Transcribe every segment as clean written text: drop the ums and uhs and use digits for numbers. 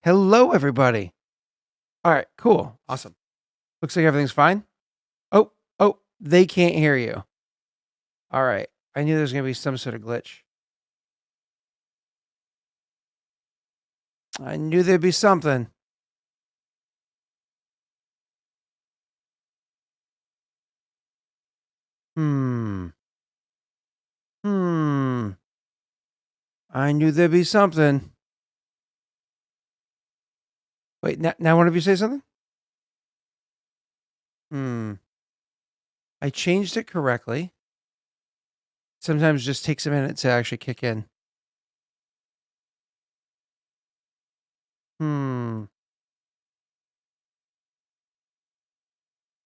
Hello, everybody. All right, cool. Awesome. Looks like everything's fine. Oh, they can't hear you. All right. I knew there was going to be some sort of glitch. I knew there'd be something. Hmm. I knew there'd be something. Wait, now one of you say something? I changed it correctly. Sometimes it just takes a minute to actually kick in.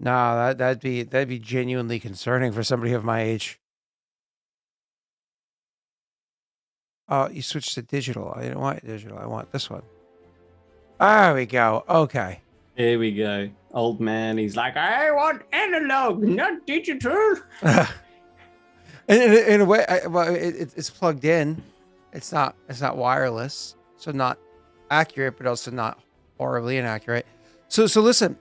No, that'd be genuinely concerning for somebody of my age. Oh, you switched to digital. I didn't want digital. I want this one. There we go. Okay. Here we go. Old man, he's like, I want analog, not digital. in a way, it's plugged in. It's not wireless, so not accurate, but also not horribly inaccurate. So listen,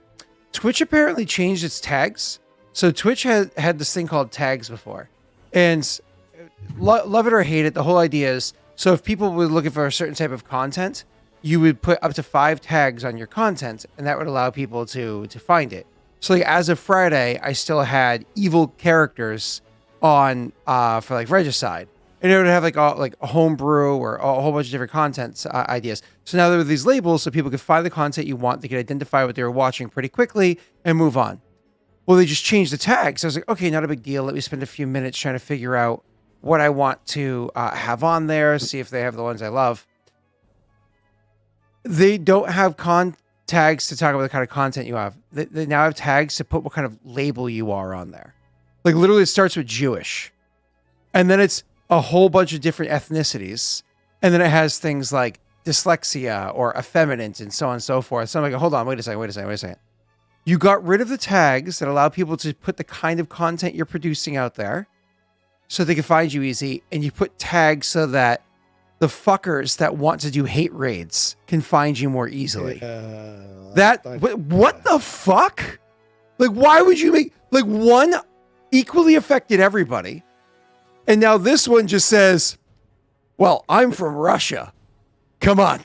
Twitch apparently changed its tags. So Twitch had this thing called tags before, and love it or hate it, the whole idea is, so if people were looking for a certain type of content, you would put up to 5 tags on your content, and that would allow people to find it. So like as of Friday, I still had evil characters on for like Regicide, and it would have like a homebrew or a whole bunch of different content ideas. So now there were these labels, so people could find the content you want, they could identify what they were watching pretty quickly and move on. Well, they just changed the tags. I was like, okay, not a big deal. Let me spend a few minutes trying to figure out what I want to have on there, see if they have the ones I love. They don't have tags to talk about the kind of content you have. They now have tags to put what kind of label you are on there. Like literally it starts with Jewish. And then it's a whole bunch of different ethnicities. And then it has things like dyslexia or effeminate and so on and so forth. So I'm like, hold on, wait a second. You got rid of the tags that allow people to put the kind of content you're producing out there so they can find you easy. And you put tags so that the fuckers that want to do hate raids can find you more easily. What the fuck? Like, why would you make, like, one equally affected everybody, and now this one just says, well, I'm from Russia. Come on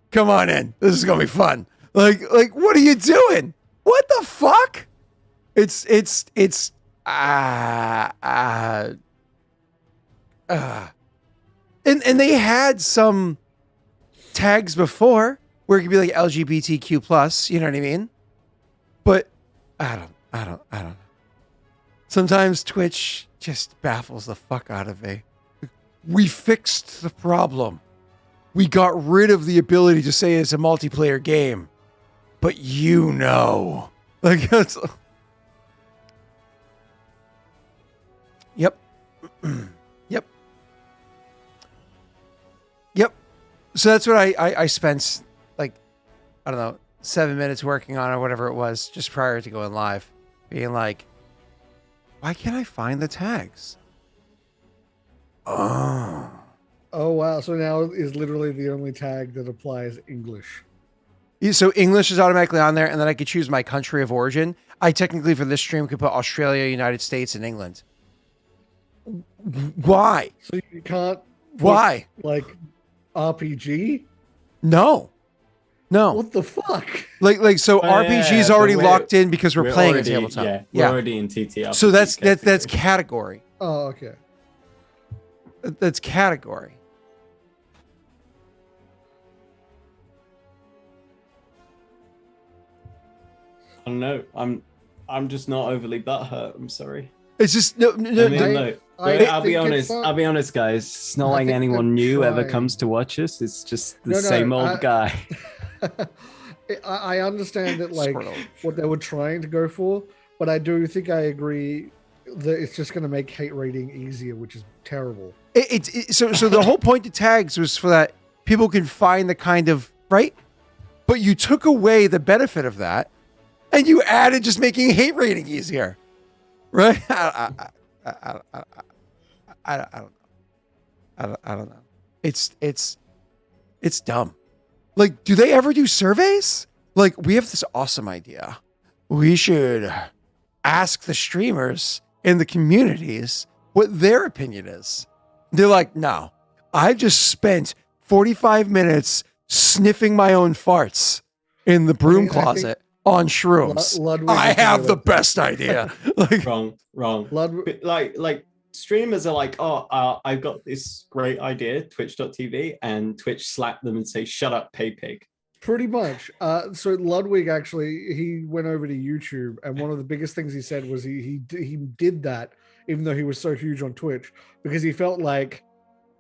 in. This is gonna be fun. Like, what are you doing? What the fuck? And they had some tags before where it could be like LGBTQ plus, you know what I mean? But I don't know. Sometimes Twitch just baffles the fuck out of me. We fixed the problem. We got rid of the ability to say it's a multiplayer game, but you know, like it's. Yep. Yep. So that's what I spent, like, I don't know, 7 minutes working on or whatever it was just prior to going live, being like, why can't I find the tags? Oh wow. So now is literally the only tag that applies English. So English is automatically on there, and then I could choose my country of origin. I technically for this stream could put Australia, United States, and England. Why? So you can't put, why? Like RPG? No. What the fuck? Like so RPG is already locked in because we're playing a tabletop. Yeah, we're already in TTR. So that's category. Oh, okay. That's category. I don't know. I'm just not overly butthurt. I'm sorry. It's just no. I'll be honest, guys. It's not like anyone new ever comes to watch us. It's just the same old guy. I understand that, like, what they were trying to go for, but I do think I agree that it's just going to make hate rating easier, which is terrible. So the whole point of tags was for that people can find the kind of right, but you took away the benefit of that, and you added just making hate rating easier, right? I don't know. It's dumb. Like, do they ever do surveys? Like, we have this awesome idea. We should ask the streamers in the communities what their opinion is. They're like, no, I just spent 45 minutes sniffing my own farts in the broom closet on shrooms. I have the best idea. Like, wrong. Like streamers are like, I've got this great idea, twitch.tv, and Twitch slap them and say, shut up, pay pig. Pretty much. So Ludwig actually, he went over to YouTube, and one of the biggest things he said was he did that, even though he was so huge on Twitch, because he felt like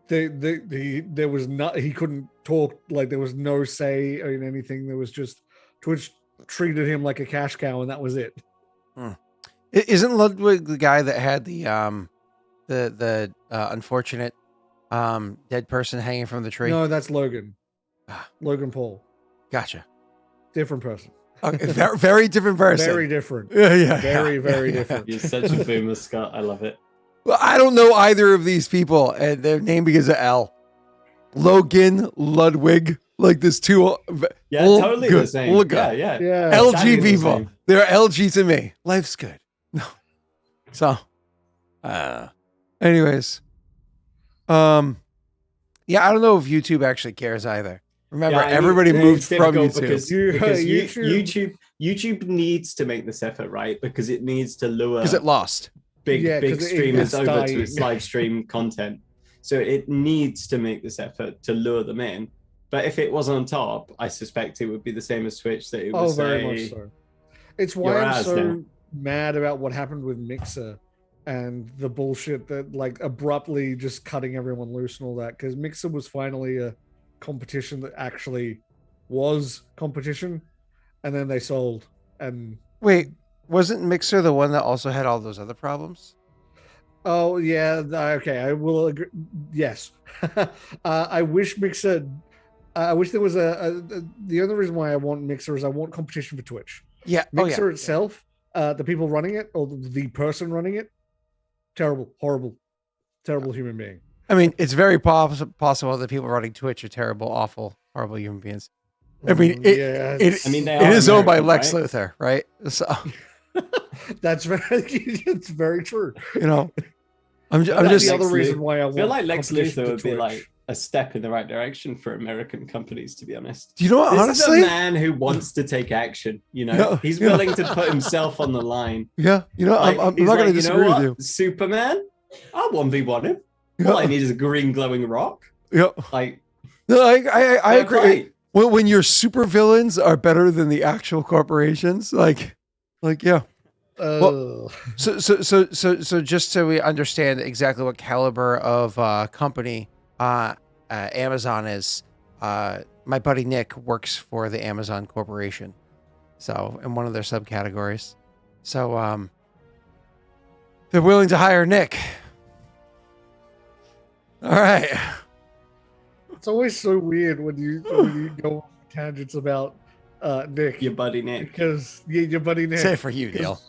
there was not, he couldn't talk, like there was no say in anything. There was just Twitch treated him like a cash cow, and that was it. Isn't Ludwig the guy that had the unfortunate dead person hanging from the tree? No, that's Logan. Logan Paul. Gotcha. Different person. Okay, very different person. Very different. Yeah. Very different. You're such a boomer, Scott. I love it. Well, I don't know either of these people, and their name begins with L. Logan, Ludwig, like this two. Yeah, totally the same. Yeah. LG exactly people. They're LG to me. Life's good. No. So, anyways, yeah, I don't know if YouTube actually cares either. Remember, everybody moved from YouTube. Because YouTube needs to make this effort, right? Because it needs to lure. Because it lost. Big streamers over to its live stream content. So it needs to make this effort to lure them in. But if it was on top, I suspect it would be the same as Twitch, that it would very much so. It's why I'm so mad about what happened with Mixer and the bullshit that like abruptly just cutting everyone loose and all that, because Mixer was finally a competition that actually was competition, and then they sold. And wait, wasn't Mixer the one that also had all those other problems? Oh yeah, okay, I will agree. Yes. I wish Mixer, I wish there was the only reason why I want Mixer is I want competition for Twitch. Yeah. Mixer itself, the people running it, or the person running it, terrible, horrible, terrible human being. I mean, it's very possible that people running Twitch are terrible, awful, horrible human beings. I mean, it is owned by Lex Luthor, right? So that's it's very true. You know, I'm just the other reason why I feel like Lex Luthor would be like a step in the right direction for American companies, to be honest. Do you know what? This honestly, is a man who wants to take action. You know, he's willing to put himself on the line. Yeah, you know, like, I'm not going to disagree with you. Superman, I'll 1v1 him. All I need is a green glowing rock. Yeah, like no, I agree. Right. When your super villains are better than the actual corporations, like yeah. Well, so just so we understand exactly what caliber of company Amazon is, my buddy Nick works for the Amazon Corporation, so in one of their subcategories. So they're willing to hire Nick. All right. It's always so weird when you go on tangents about Nick. Your buddy Nick. Because your buddy Nick. Say it for you, Neil.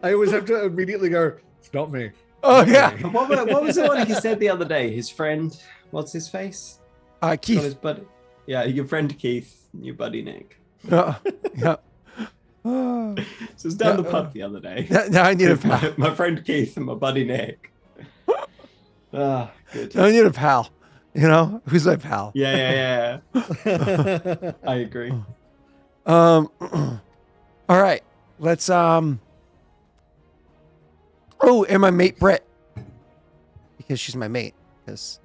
I always have to immediately go, it's not me. Oh, yeah. What was the one he said the other day? His friend, what's his face? Keith. His buddy. Yeah, your friend Keith, your buddy Nick. Yeah. So it's down the pub the other day. Now I need a pal. My friend Keith and my buddy Nick. Good. I need a pal. You know, who's my pal? Yeah. I agree. All right. Let's and my mate Britt, because she's my mate. Because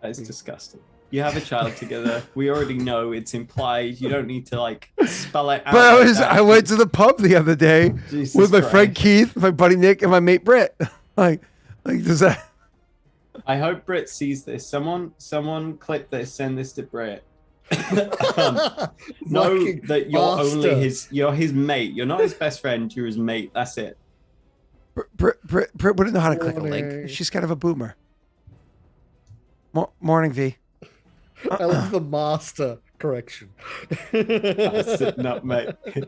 that's disgusting. You have a child together. We already know it's implied. You don't need to like spell it out. But I went to the pub the other day with my friend Keith, my buddy Nick, and my mate Britt. like does that? I hope Britt sees this. Someone clip this. Send this to Britt. Know that you're his mate. You're not his best friend. You're his mate. That's it. Britt wouldn't know how to click a link. She's kind of a boomer. Morning, V. I love the master correction. Not mate. Okay.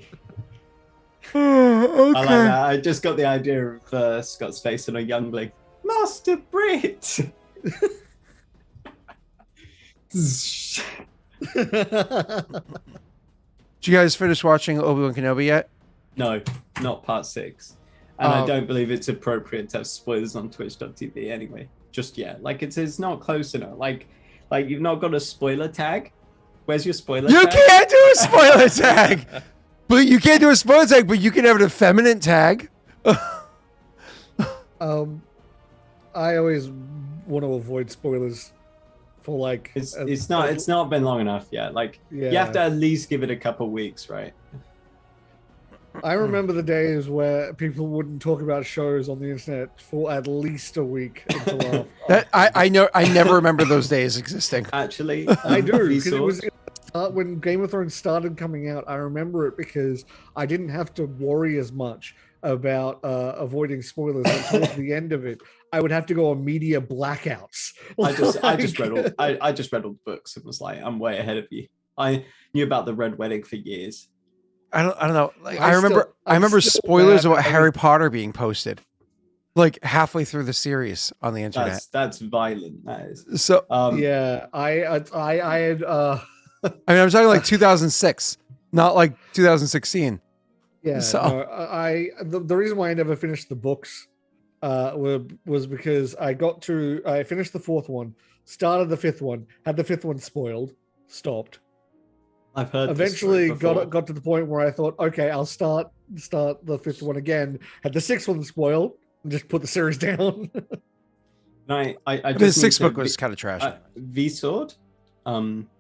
I like that. I just got the idea of Scott's face on a youngling. Master Brit. Did you guys finish watching Obi-Wan Kenobi yet? No, not part 6. And I Oh. don't believe it's appropriate to have spoilers on twitch.tv anyway. Just yet. Like it's not close enough. Like you've not got a spoiler tag. Where's your spoiler You tag? can't do a spoiler tag. But you can't do a spoiler tag, but you can have an effeminate tag. I always want to avoid spoilers for like. It's not been long enough yet. Like you have to at least give it a couple weeks, right? I remember the days where people wouldn't talk about shows on the internet for at least a week until That I know. I never remember those days existing. Actually, I do, because it Vsauce- was when Game of Thrones started coming out. I remember it because I didn't have to worry as much about avoiding spoilers. And towards the end of it, I would have to go on media blackouts. I just read all the books and was like, I'm way ahead of you. I knew about the Red Wedding for years. I don't know. Like I I remember still spoilers mad about at Harry Potter being posted, like halfway through the series on the internet. That's violent. That is. So Yeah, I had. I mean, I'm talking like 2006, not like 2016. Yeah, So- no, the reason why I never finished the books was because I finished the 4th one, started the 5th one, had the 5th one spoiled, stopped. I've heard. Eventually got to the point where I thought, okay, I'll start the 5th one again, had the 6th one spoiled, and just put the series down. I The just sixth need to book was kind of trash. Vsword.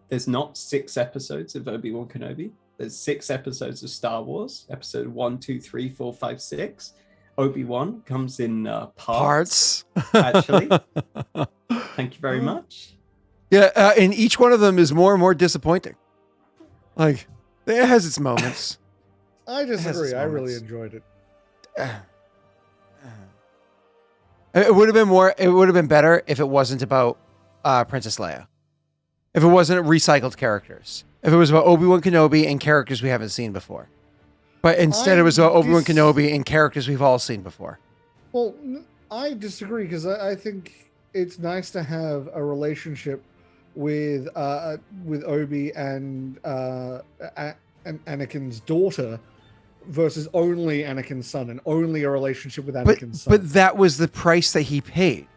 There's not 6 episodes of Obi-Wan Kenobi. There's 6 episodes of Star Wars. Episode 1, 2, 3, 4, 5, 6. Obi-Wan comes in parts. Actually, thank you very much. Yeah, and each one of them is more and more disappointing. Like, it has its moments. I has its disagree. I really moments. enjoyed it. It would have been better if it wasn't about Princess Leia. If it wasn't recycled characters. If it was about Obi-Wan Kenobi and characters we haven't seen before. But instead it was about Obi-Wan Kenobi and characters we've all seen before. Well, I disagree because I think it's nice to have a relationship with Obi and Anakin's daughter versus only Anakin's son and only a relationship with Anakin's son. But that was the price that he paid.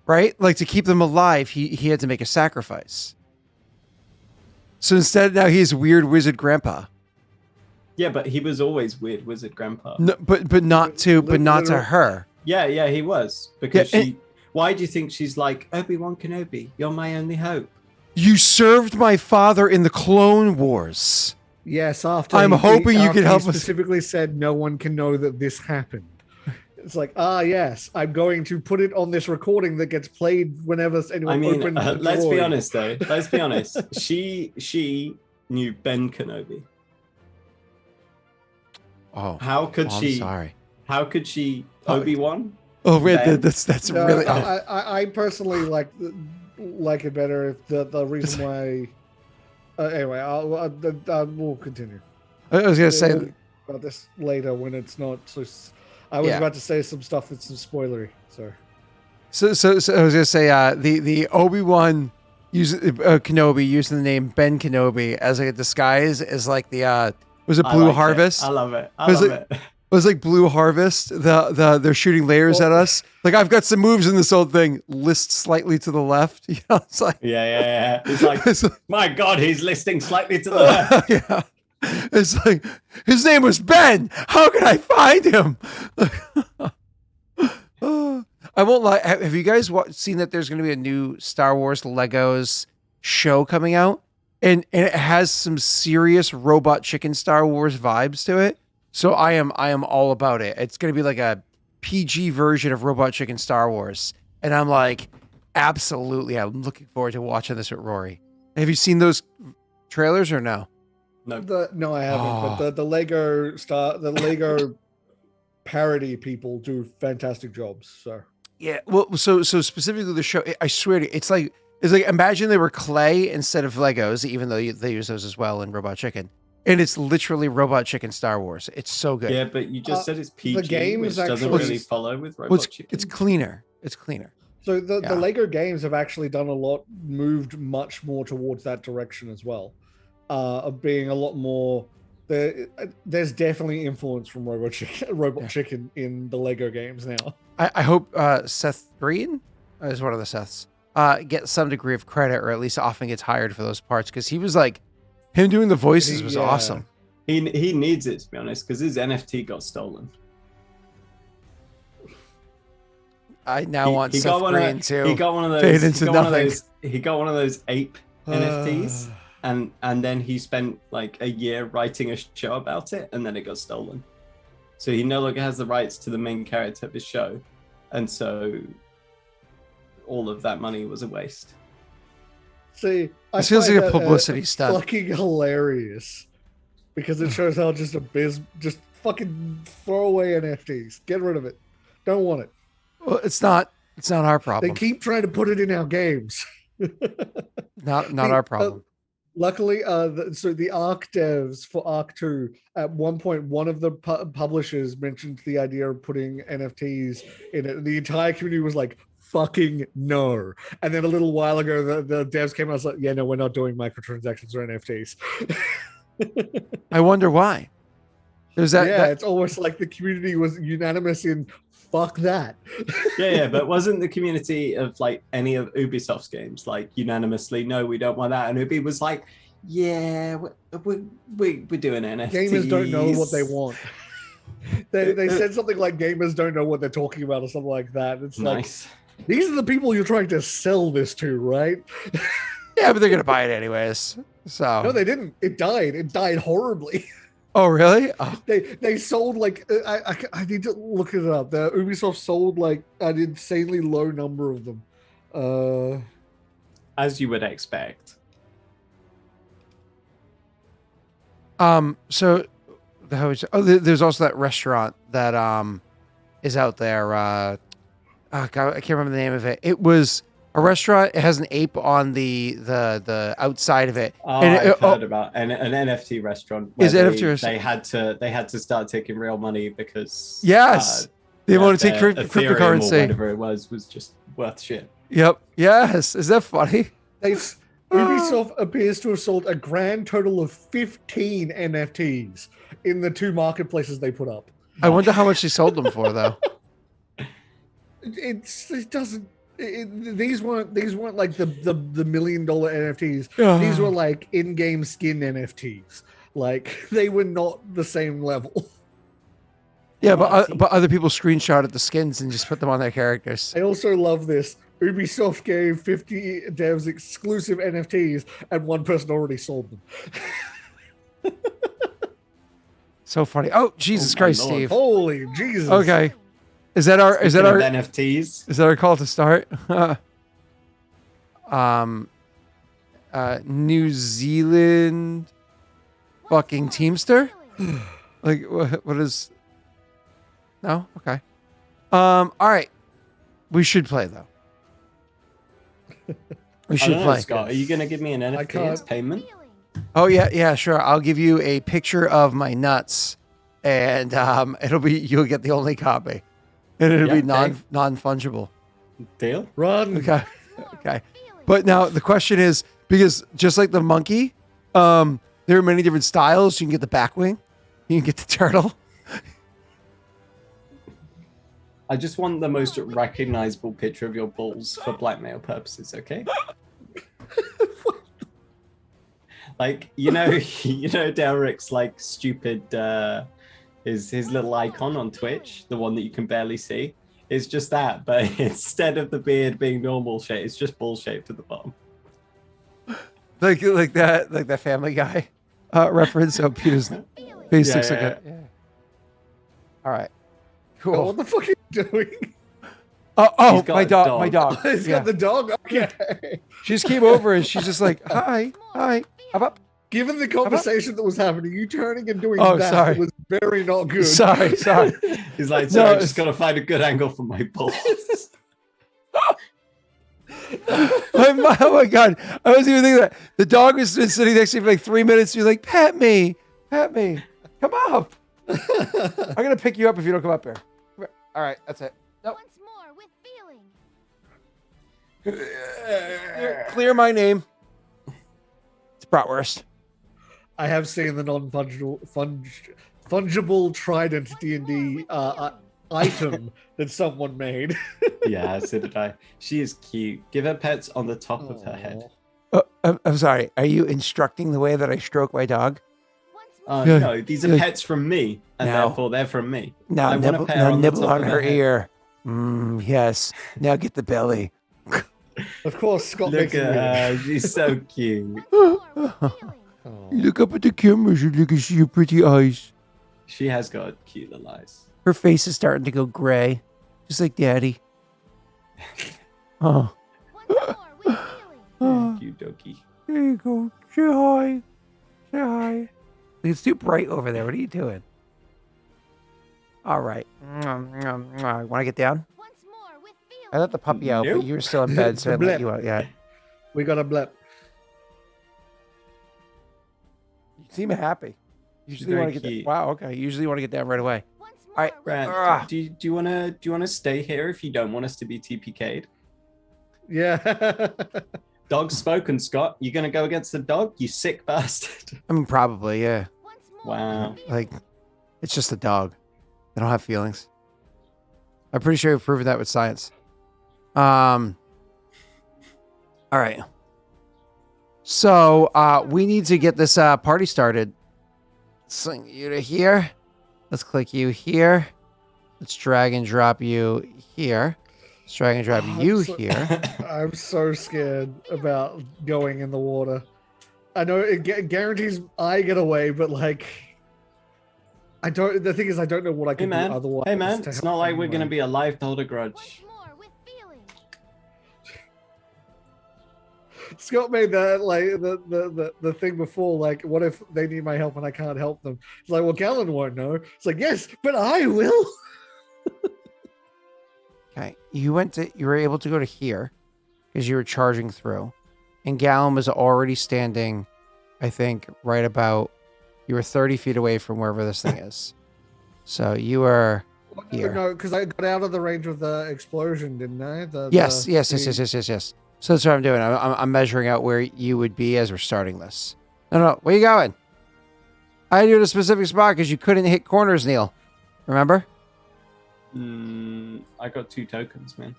Right? Like, to keep them alive, he had to make a sacrifice. So instead, now he's weird wizard grandpa. Yeah, but he was always weird wizard grandpa. No, but not to her. Yeah, he was because Yeah, she. Why do you think she's like Obi-Wan Kenobi? You're my only hope. You served my father in the Clone Wars. Yes, after I'm hoping you after can help he us. specifically said no one can know that this happened. It's like, yes, I'm going to put it on this recording that gets played whenever anyone I mean, opens the let's be droid. honest though. Let's be honest. She knew Ben Kenobi. Oh, How could I'm she? sorry. How could she? Oh, Obi-Wan? Oh, wait, Ben? that's No, really. I personally like it better if the reason why. Anyway, we'll continue. I was gonna say. We'll talk about this later when it's not so. I was Yeah. about to say some stuff that's spoilery. So So I was gonna say the Obi-Wan Kenobi using the name Ben Kenobi as like a disguise is like the was it I Blue like it. Harvest? I love it. I Was love it- it. It was like Blue Harvest. They're shooting layers at us. Like, I've got some moves in this old thing. List slightly to the left. You know, it's like Yeah. It's like, it's like- my God, he's listing slightly to the left. yeah. It's like his name was Ben. How can I find him? I won't lie. Have you guys seen that there's going to be a new Star Wars Legos show coming out, and it has some serious Robot Chicken Star Wars vibes to it. So I am all about it. It's going to be like a PG version of Robot Chicken Star Wars, and I'm like, absolutely. I'm looking forward to watching this with Rory. Have you seen those trailers or no? no, I haven't. But the Lego parody people do fantastic jobs. So Yeah, well, so specifically the show, I swear to you, it's like imagine they were clay instead of Legos, even though they use those as well in Robot Chicken, and it's literally Robot Chicken Star Wars. It's so good. Yeah, but you just said it's PG, game which is doesn't actually- really follow with Well, Robot Chicken. it's cleaner. It's cleaner. So the Yeah. Lego games have actually done a lot, moved much more towards that direction as well, of being a lot more. There's definitely influence from Robot Chicken in the Lego games now. I hope Seth Green is one of the Seths. Gets some degree of credit, or at least often gets hired for those parts, because he was like, him doing the voices was awesome. He needs it, to be honest, because his NFT got stolen. I now want Seth Green too. He got one of those. He got one of those ape NFTs, and then he spent like a year writing a show about it, and then it got stolen. So he no longer has the rights to the main character of his show, and so all of that money was a waste. See, this feels like a publicity stunt. Fucking hilarious, because it shows how just just fucking throw away NFTs, get rid of it, don't want it. Well, it's not our problem. They keep trying to put it in our games. not our problem. Luckily, so the Arc devs for Arc 2, at one point, one of the publishers mentioned the idea of putting NFTs in it, and the entire community was like, fucking no. And then a little while ago, the devs came out and was like, yeah, no, we're not doing microtransactions or NFTs. I wonder why. There's that. It's almost like the community was unanimous in fuck that. yeah, but wasn't the community of like any of Ubisoft's games like unanimously, no, we don't want that? And Ubi was like, yeah, we're doing NFTs. Gamers don't know what they want. They said something like gamers don't know what they're talking about or something like that. It's nice. Like, these are the people you're trying to sell this to, right? Yeah, but they're gonna buy it anyways. So no, they didn't. It died horribly. Oh, really? Oh. They sold like I need to look it up. The Ubisoft sold like an insanely low number of them. As you would expect. So there's also that restaurant that is out there. God, I can't remember the name of it. It was a restaurant. It has an ape on the outside of it. Oh, I've heard about an NFT restaurant. Where they had to start taking real money because they want to take cryptocurrency. Or whatever it was just worth shit. Yep. Yes. Is that funny? Ubisoft appears to have sold a grand total of 15 NFTs in the 2 marketplaces they put up. I wonder how much they sold them for, though. It doesn't. These weren't like the $1 million NFTs. These were like in-game skin NFTs. Like they were not the same level. Yeah, but other people screenshotted the skins and just put them on their characters. I also love this. Ubisoft gave 50 devs exclusive NFTs, and one person already sold them. So funny. Oh, Jesus Christ, Steve! Holy Jesus! Okay. Is that our NFTs? Is that our call to start? New Zealand fucking Teamster? Like what is? No? Okay. All right. We should play though. We should play. Scott, are you gonna give me an NFT as payment? Oh yeah, sure. I'll give you a picture of my nuts, and you'll get the only copy. And it'll be non-fungible. Deal? Run. Okay. But now the question is, because just like the monkey, there are many different styles. You can get the back wing. You can get the turtle. I just want the most recognizable picture of your balls for blackmail purposes, okay? Like, you know Daelric's like stupid his little icon on Twitch, the one that you can barely see, is just that, but instead of the beard being normal shape, it's just ball shaped at the bottom. Like that Family Guy reference. So Peter's face looks like a. Yeah. All right. Cool. Oh, what the fuck are you doing? Oh, my dog. My dog. He's got the dog. Okay. She just came over and she's just like, hi. How about? Given the conversation that was happening, you turning and doing sorry. was very not good. Sorry. He's like, I just gotta find a good angle for my balls. Oh my God. I wasn't even thinking that. The dog was sitting next to me for like 3 minutes. You're like, pet me. Come up. I'm gonna pick you up if you don't come up here. All right, that's it. Nope. Once more with feeling. Clear my name. It's bratwurst. I have seen the fungible trident D&D item that someone made. Yeah, so did I. She is cute. Give her pets on the top of her head. I'm sorry. Are you instructing the way that I stroke my dog? No, these are pets from me, and No. therefore they're from me. Now I want a nibble, pet now on the nibble top on of her head. ear. Yes. Now get the belly. Of course, Scott Look makes it at weird. her. She's so cute. You Oh. look up at the camera so you can see your pretty eyes. She has got cute little eyes. Her face is starting to go gray, just like Daddy. Oh, oh, Cute doggy. there you go. Say hi. Say hi. It's too bright over there. What are you doing? All right. Want to get down? I let the puppy out, but Nope. you were still in bed, so I didn't let Blip. you out yet. We got a blip. You seem happy. Usually very want to get cute. wow. Okay. Usually want to get down right away. All right. Brad, do you wanna stay here if you don't want us to be TPK'd? Yeah. Dog spoken, Scott. You gonna go against the dog? You sick bastard. I mean, probably, yeah. Wow. Like, it's just a dog. They don't have feelings. I'm pretty sure we've proven that with science. All right. So, we need to get this party started. Sling you to here. Let's click you here. Let's drag and drop you here. Let's drag and drop you here. I'm so scared about going in the water. I know it guarantees I get away, but like, I don't. The thing is, I don't know what I Hey can man, do otherwise. hey man, to it's help not like we're anyone. gonna be alive to hold a grudge. Scott made that like the thing before. Like, what if they need my help and I can't help them? It's like, well, Galen won't know. It's like, yes, but I will. Okay. You were able to go to here because you were charging through. And Gallon was already standing, I think, right about, you were 30 feet away from wherever this thing is. So you were here. No, because I got out of the range of the explosion, didn't I? Yes. the- So that's what I'm doing. I'm measuring out where you would be as we're starting this. No. Where you going? I had you in a specific spot because you couldn't hit corners, Neil. Remember? I got 2 tokens, man.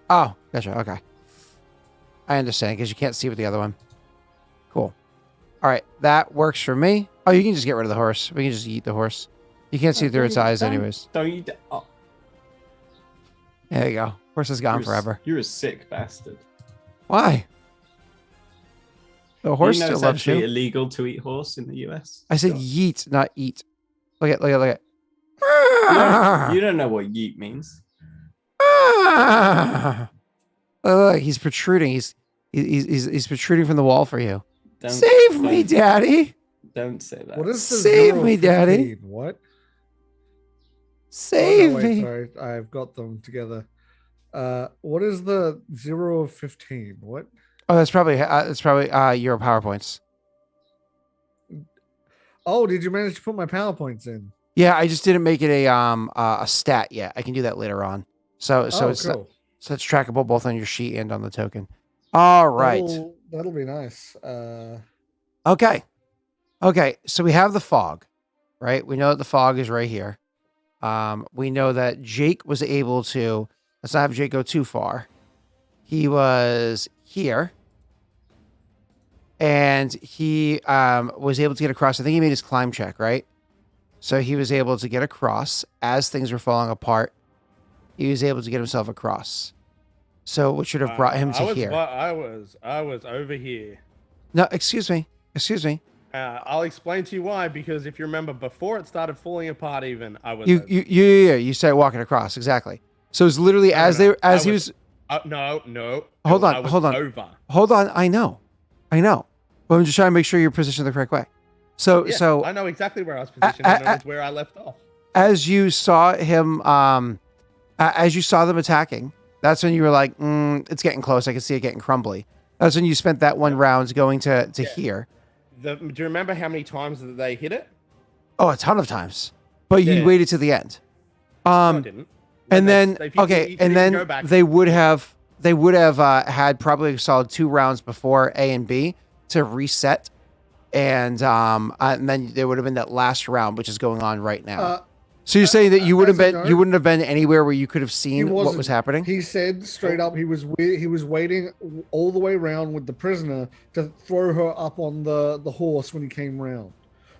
Oh, gotcha. Okay. I understand because you can't see with the other one. Cool. All right. That works for me. Oh, you can just get rid of the horse. We can just eat the horse. You can't see through its eyes anyways. Don't you? Oh, There you go. Horse is gone forever. You're a sick bastard. Why? The horse you know still it's loves actually you. illegal to eat horse in the US. I said Scott? yeet, not eat. Look at. You don't know what yeet means. Look, he's protruding. He's protruding from the wall for you. Don't, Save me, don't- Daddy. Don't say that. What is the Save 0 me, Daddy. 15? What? Save Oh, no, wait, me. sorry, I've got them together. What is the 0 of 15? What? Oh, that's probably your PowerPoints. Oh, did you manage to put my PowerPoints in? Yeah, I just didn't make it a stat yet. I can do that later on. So Oh, it's cool. so it's trackable both on your sheet and on the token. All right. That'll be nice. Okay. So we have the fog, right? We know that the fog is right here. We know that Jake was able to. Let's not have Jake go too far. He was here, and he was able to get across. I think he made his climb check, right? So he was able to get across as things were falling apart. He was able to get himself across. So what should have brought him to here? I was over here. No, excuse me. I'll explain to you why. Because if you remember, before it started falling apart, even I was. You started walking across exactly. So it was literally he was. No. Hold on. Over. Hold on. I know. But I'm just trying to make sure you're positioned the correct way. So I know exactly where I was positioned. I know it's where I left off. as you saw him, as you saw them attacking, that's when you were like, it's getting close. I can see it getting crumbly. That's when you spent that one round going to here. Do you remember how many times that they hit it? Oh, a ton of times. But you Yeah. waited to the end. No, I didn't. And then limits. If you okay, can and even then go back. they would have had probably a solid 2 rounds before A and B to reset, and then there would have been that last round, which is going on right now. So you're saying that you wouldn't have been anywhere where you could have seen what was happening? He said straight up he was waiting all the way around with the prisoner to throw her up on the horse when he came round.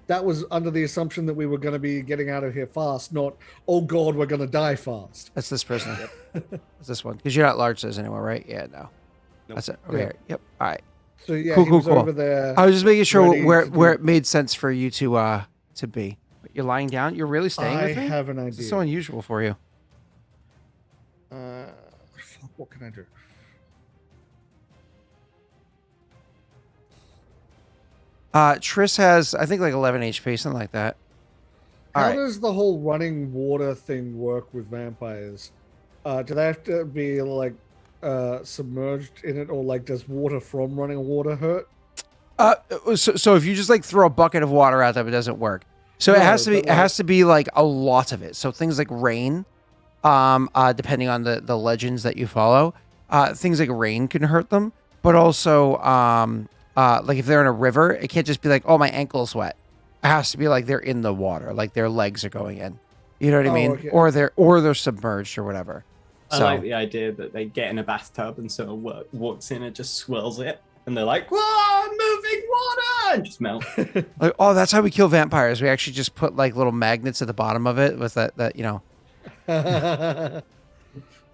That was under the assumption that we were going to be getting out of here fast, not, oh God, we're going to die fast. That's this prisoner. It's this one. Because you're not large size anymore, right? Yeah, no. Nope. That's it. Over here. Yep. All right. So yeah, Cool, he cool, was cool. over there. I was just making sure ready where to it made sense for you to be. But you're lying down? You're really staying I with me? have an This is idea. so unusual for you. Fuck, what can I do? Triss has, I think, like 11 HP, something like that. All How right. does the whole running water thing work with vampires? Do they have to be like submerged in it, or like does water from running water hurt? So if you just like throw a bucket of water at them, it doesn't work. So No, it has to be but, like- it has to be like a lot of it. So things like rain, depending on the legends that you follow, things like rain can hurt them. But also, like if they're in a river, it can't just be like, oh, my ankle's wet. It has to be like they're in the water, like their legs are going in. You know what I Oh, mean? okay. Or they're submerged or whatever. I So like the idea that they get in a bathtub and someone walks in and just swirls it, and they're like, "Whoa, moving water!" and just melt. like, oh, that's how we kill vampires. We actually just put like little magnets at the bottom of it with that you know. They're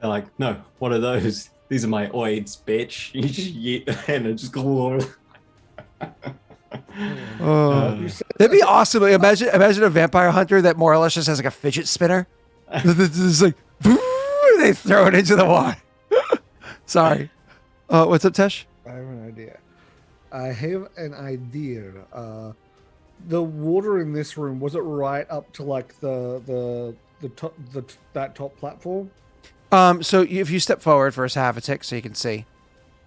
like, "No, what are those? These are my oids, bitch." You just yeet them in and just go. You said- That'd be awesome. Like, imagine a vampire hunter that more or less just has like a fidget spinner. It's like they throw it into the water. Sorry. What's up, Tesh? I have an idea. The water in this room, was it right up to like the top that top platform? So if you step forward for a half a tick so you can see.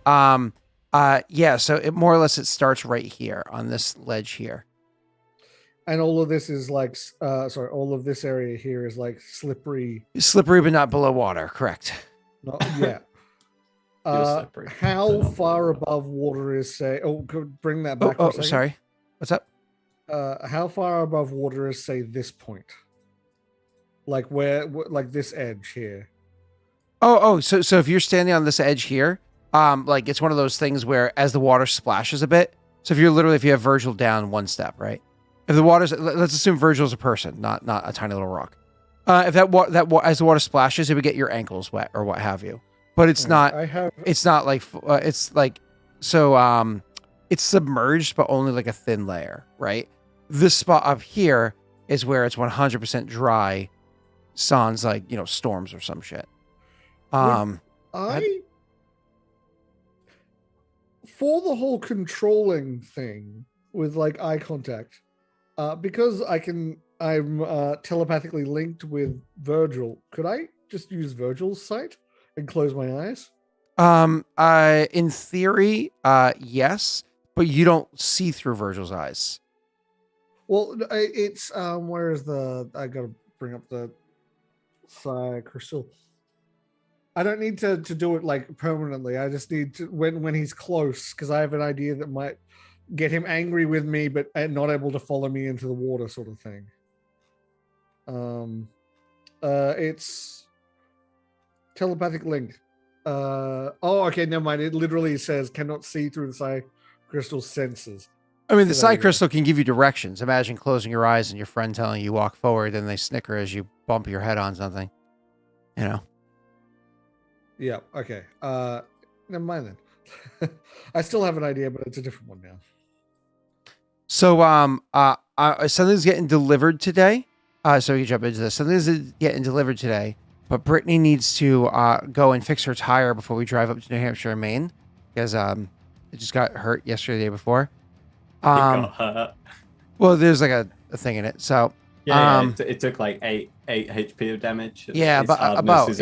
Yeah, so it more or less it starts right here on this ledge here. And all of this is like all of this area here is like slippery. Slippery but not below water, correct. Not yeah. slippery, but How not far below. above water is say? Oh, could bring that Oh, back. for a second. sorry. What's up? How far above water is say this point? Like like this edge here. So if you're standing on this edge here, like it's one of those things where as the water splashes a bit. So if you have Virgil down one step, right? If the water's, let's assume Virgil's a person, not a tiny little rock. If as the water splashes, it would get your ankles wet or what have you. But it's not. It's not like it's like so. It's submerged, but only like a thin layer, right? This spot up here is where it's 100% dry. Sans like storms or some shit. For the whole controlling thing with like eye contact, because I'm telepathically linked with Virgil, could I just use Virgil's sight and close my eyes? In theory, yes, but you don't see through Virgil's eyes. Well, it's where is I gotta bring up the Psi crystal. I don't need to do it like permanently. I just need to when he's close, because I have an idea that might get him angry with me, but not able to follow me into the water, sort of thing. It's telepathic link. Okay, never mind. It literally says cannot see through the Psi crystal senses. I mean, the So Psi there you go. crystal can give you directions. Imagine closing your eyes and your friend telling you walk forward, and they snicker as you bump your head on something. Yeah. Okay. Never mind then. I still have an idea, but it's a different one now. So, something's getting delivered today. So we can jump into this. Something's getting delivered today, but Brittany needs to go and fix her tire before we drive up to New Hampshire and Maine, because it just got hurt yesterday, the day before. It got hurt. Well, there's like a thing in it. So, Yeah, it took like 8 HP of damage. Yeah, Its but hardness about, is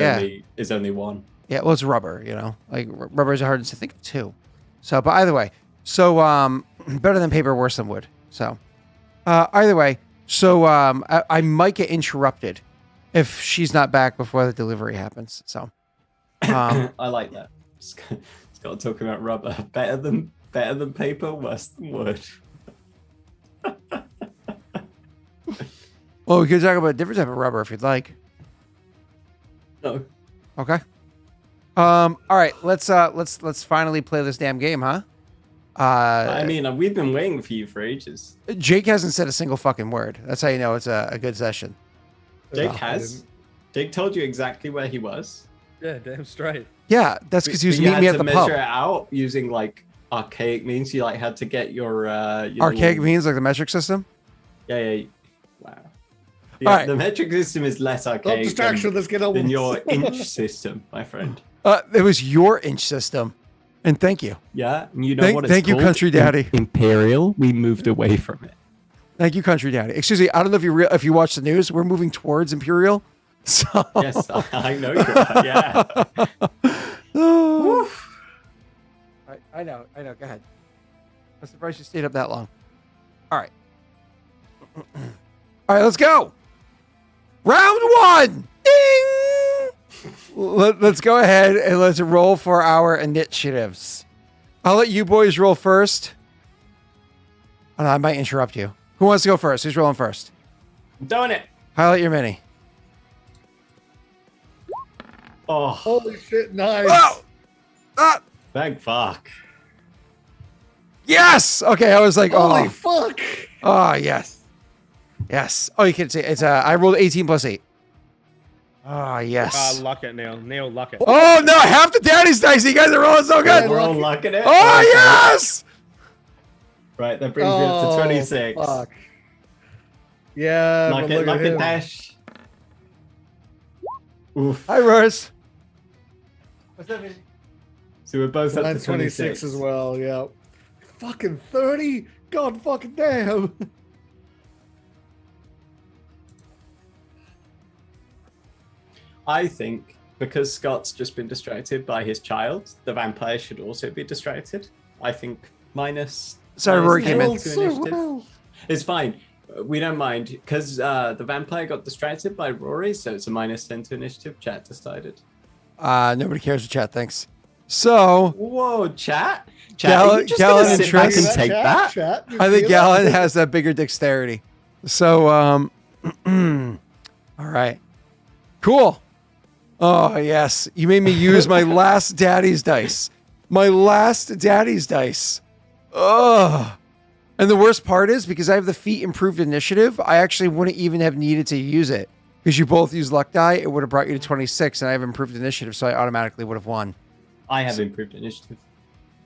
yeah. only 1. yeah, well, it's rubber, like rubber is a hardness to think of too. So, but either way, so better than paper, worse than wood. So, either way, so I might get interrupted if she's not back before the delivery happens. So, I like that. Scott talking about rubber. Better than paper, worse than wood. well, we could talk about a different type of rubber if you'd like. No. Okay. All right. Let's finally play this damn game, huh? I mean, we've been waiting for you for ages. Jake hasn't said a single fucking word. That's how you know it's a good session. Jake No, I has. didn't. Jake told you exactly where he was. Yeah, damn straight. Yeah, that's because he was But you meeting me had at to the measure pub. it out using like archaic means. You like had to get your Archaic little- means like the metric system. Yeah. Wow. All right. The metric system is less Stop archaic distraction. Let's get on than with your this. inch system, my friend. It was your inch system, and thank you. Yeah, and you know Thank- what it's thank you, called? Country Daddy. Imperial. We moved away from it. Thank you, Country Daddy. Excuse me. I don't know if you watch the news. We're moving towards Imperial. So Yes, I know. You are. Yeah. I know. Go ahead. I'm surprised you stayed up that long. All right. All right, let's go. Round one. Ding. Let's go ahead and let's roll for our initiatives. I'll let you boys roll first. Oh, no, I might interrupt you. Who wants to go first? Who's rolling first? I'm doing it. Highlight your mini. Oh, Holy shit! Nice. Oh! Ah! thank fuck. Yes. Okay, I was like, Holy oh, fuck! oh, yes, yes. Oh, you can see it's. I rolled 18 plus 8. Oh, yes. Luck it, Neil. Neil, luck it. Oh no, half the daddy's dice. You guys are rolling so good. We're all lucking it. Oh Okay. yes. Right, that brings me up to 26. Fuck. Yeah. Luck but it, look luck at it, him. dash. Oof. Hi, Rose. What's that mean? So we're both up to Mine's 26 26 as well. Yeah. Fucking 30. God fucking damn. I think because Scott's just been distracted by his child, the vampire should also be distracted. I think minus. Sorry, minus Rory came in. ten to So initiative. well. It's fine. We don't mind because the vampire got distracted by Rory, so it's a minus 10 to initiative. Chat decided. Nobody cares what chat thinks. So Whoa, chat! Gallon- are you just Gallon gonna and sit back Tris- and take Chat, that? chat. You I think see that? Gallon has that bigger dexterity. So all right, cool. Oh yes, you made me use my last daddy's dice. My last daddy's dice. Ugh. And the worst part is because I have the feat improved initiative, I actually wouldn't even have needed to use it. Because you both use luck die, it would have brought you to 26, and I have improved initiative, so I automatically would have won. I have improved initiative.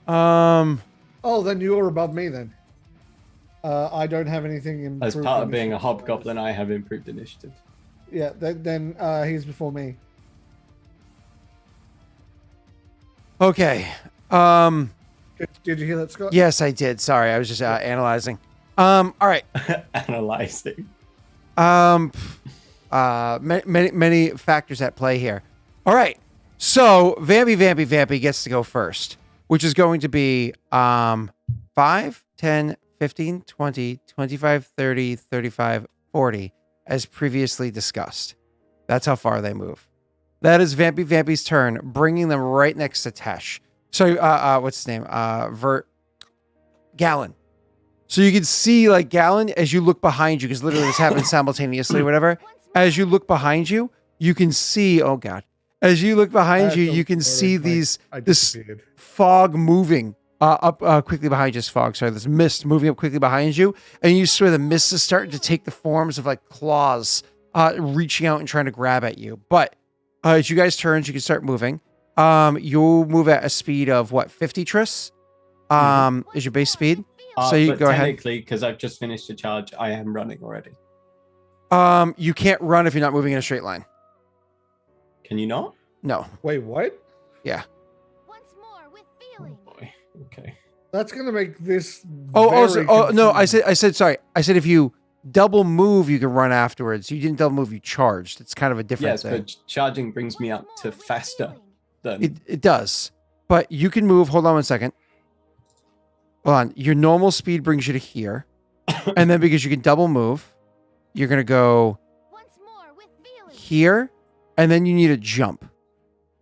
Um, Oh, then you're above me then. I don't have anything in. As part of being a hobgoblin, I have improved initiative. Yeah, then he's before me. okay. Did you hear that, Scott? Yes, I did. Sorry, I was just analyzing. All right. Analyzing. Many factors at play here. All right. So Vampy gets to go first, which is going to be 5, 10, 15, 20, 25, 30, 35, 40, as previously discussed. That's how far they move. That is Vampy's turn, bringing them right next to Tesh. So, what's his name? Gallon. So you can see, like, Gallon, as you look behind you, because literally this happens simultaneously or whatever. As you look behind you, you can see, oh God. As you look behind you, you can see this fog moving up quickly behind you. Fog, sorry, this mist moving up quickly behind you. And you swear the mist is starting to take the forms of, like, claws reaching out and trying to grab at you. But as you guys turn, you can start moving. You'll move at a speed of what, 50, Tris? Is your base speed? So you but go ahead. technically, because I've just finished a charge, I am running already. You can't run if you're not moving in a straight line. Can you not? No. Wait, what? Yeah. Once more with Oh feeling. boy. Okay. That's gonna make this. Oh, very no. confusing. I said sorry. I said if you double move, you can run afterwards. You didn't double move, you charged. It's kind of a different Yes, thing. but charging brings me up to faster than. It does. But you can move. Hold on 1 second. Hold on. Your normal speed brings you to here. And then because you can double move, you're going to go Once more with feeling. here, and then you need a jump.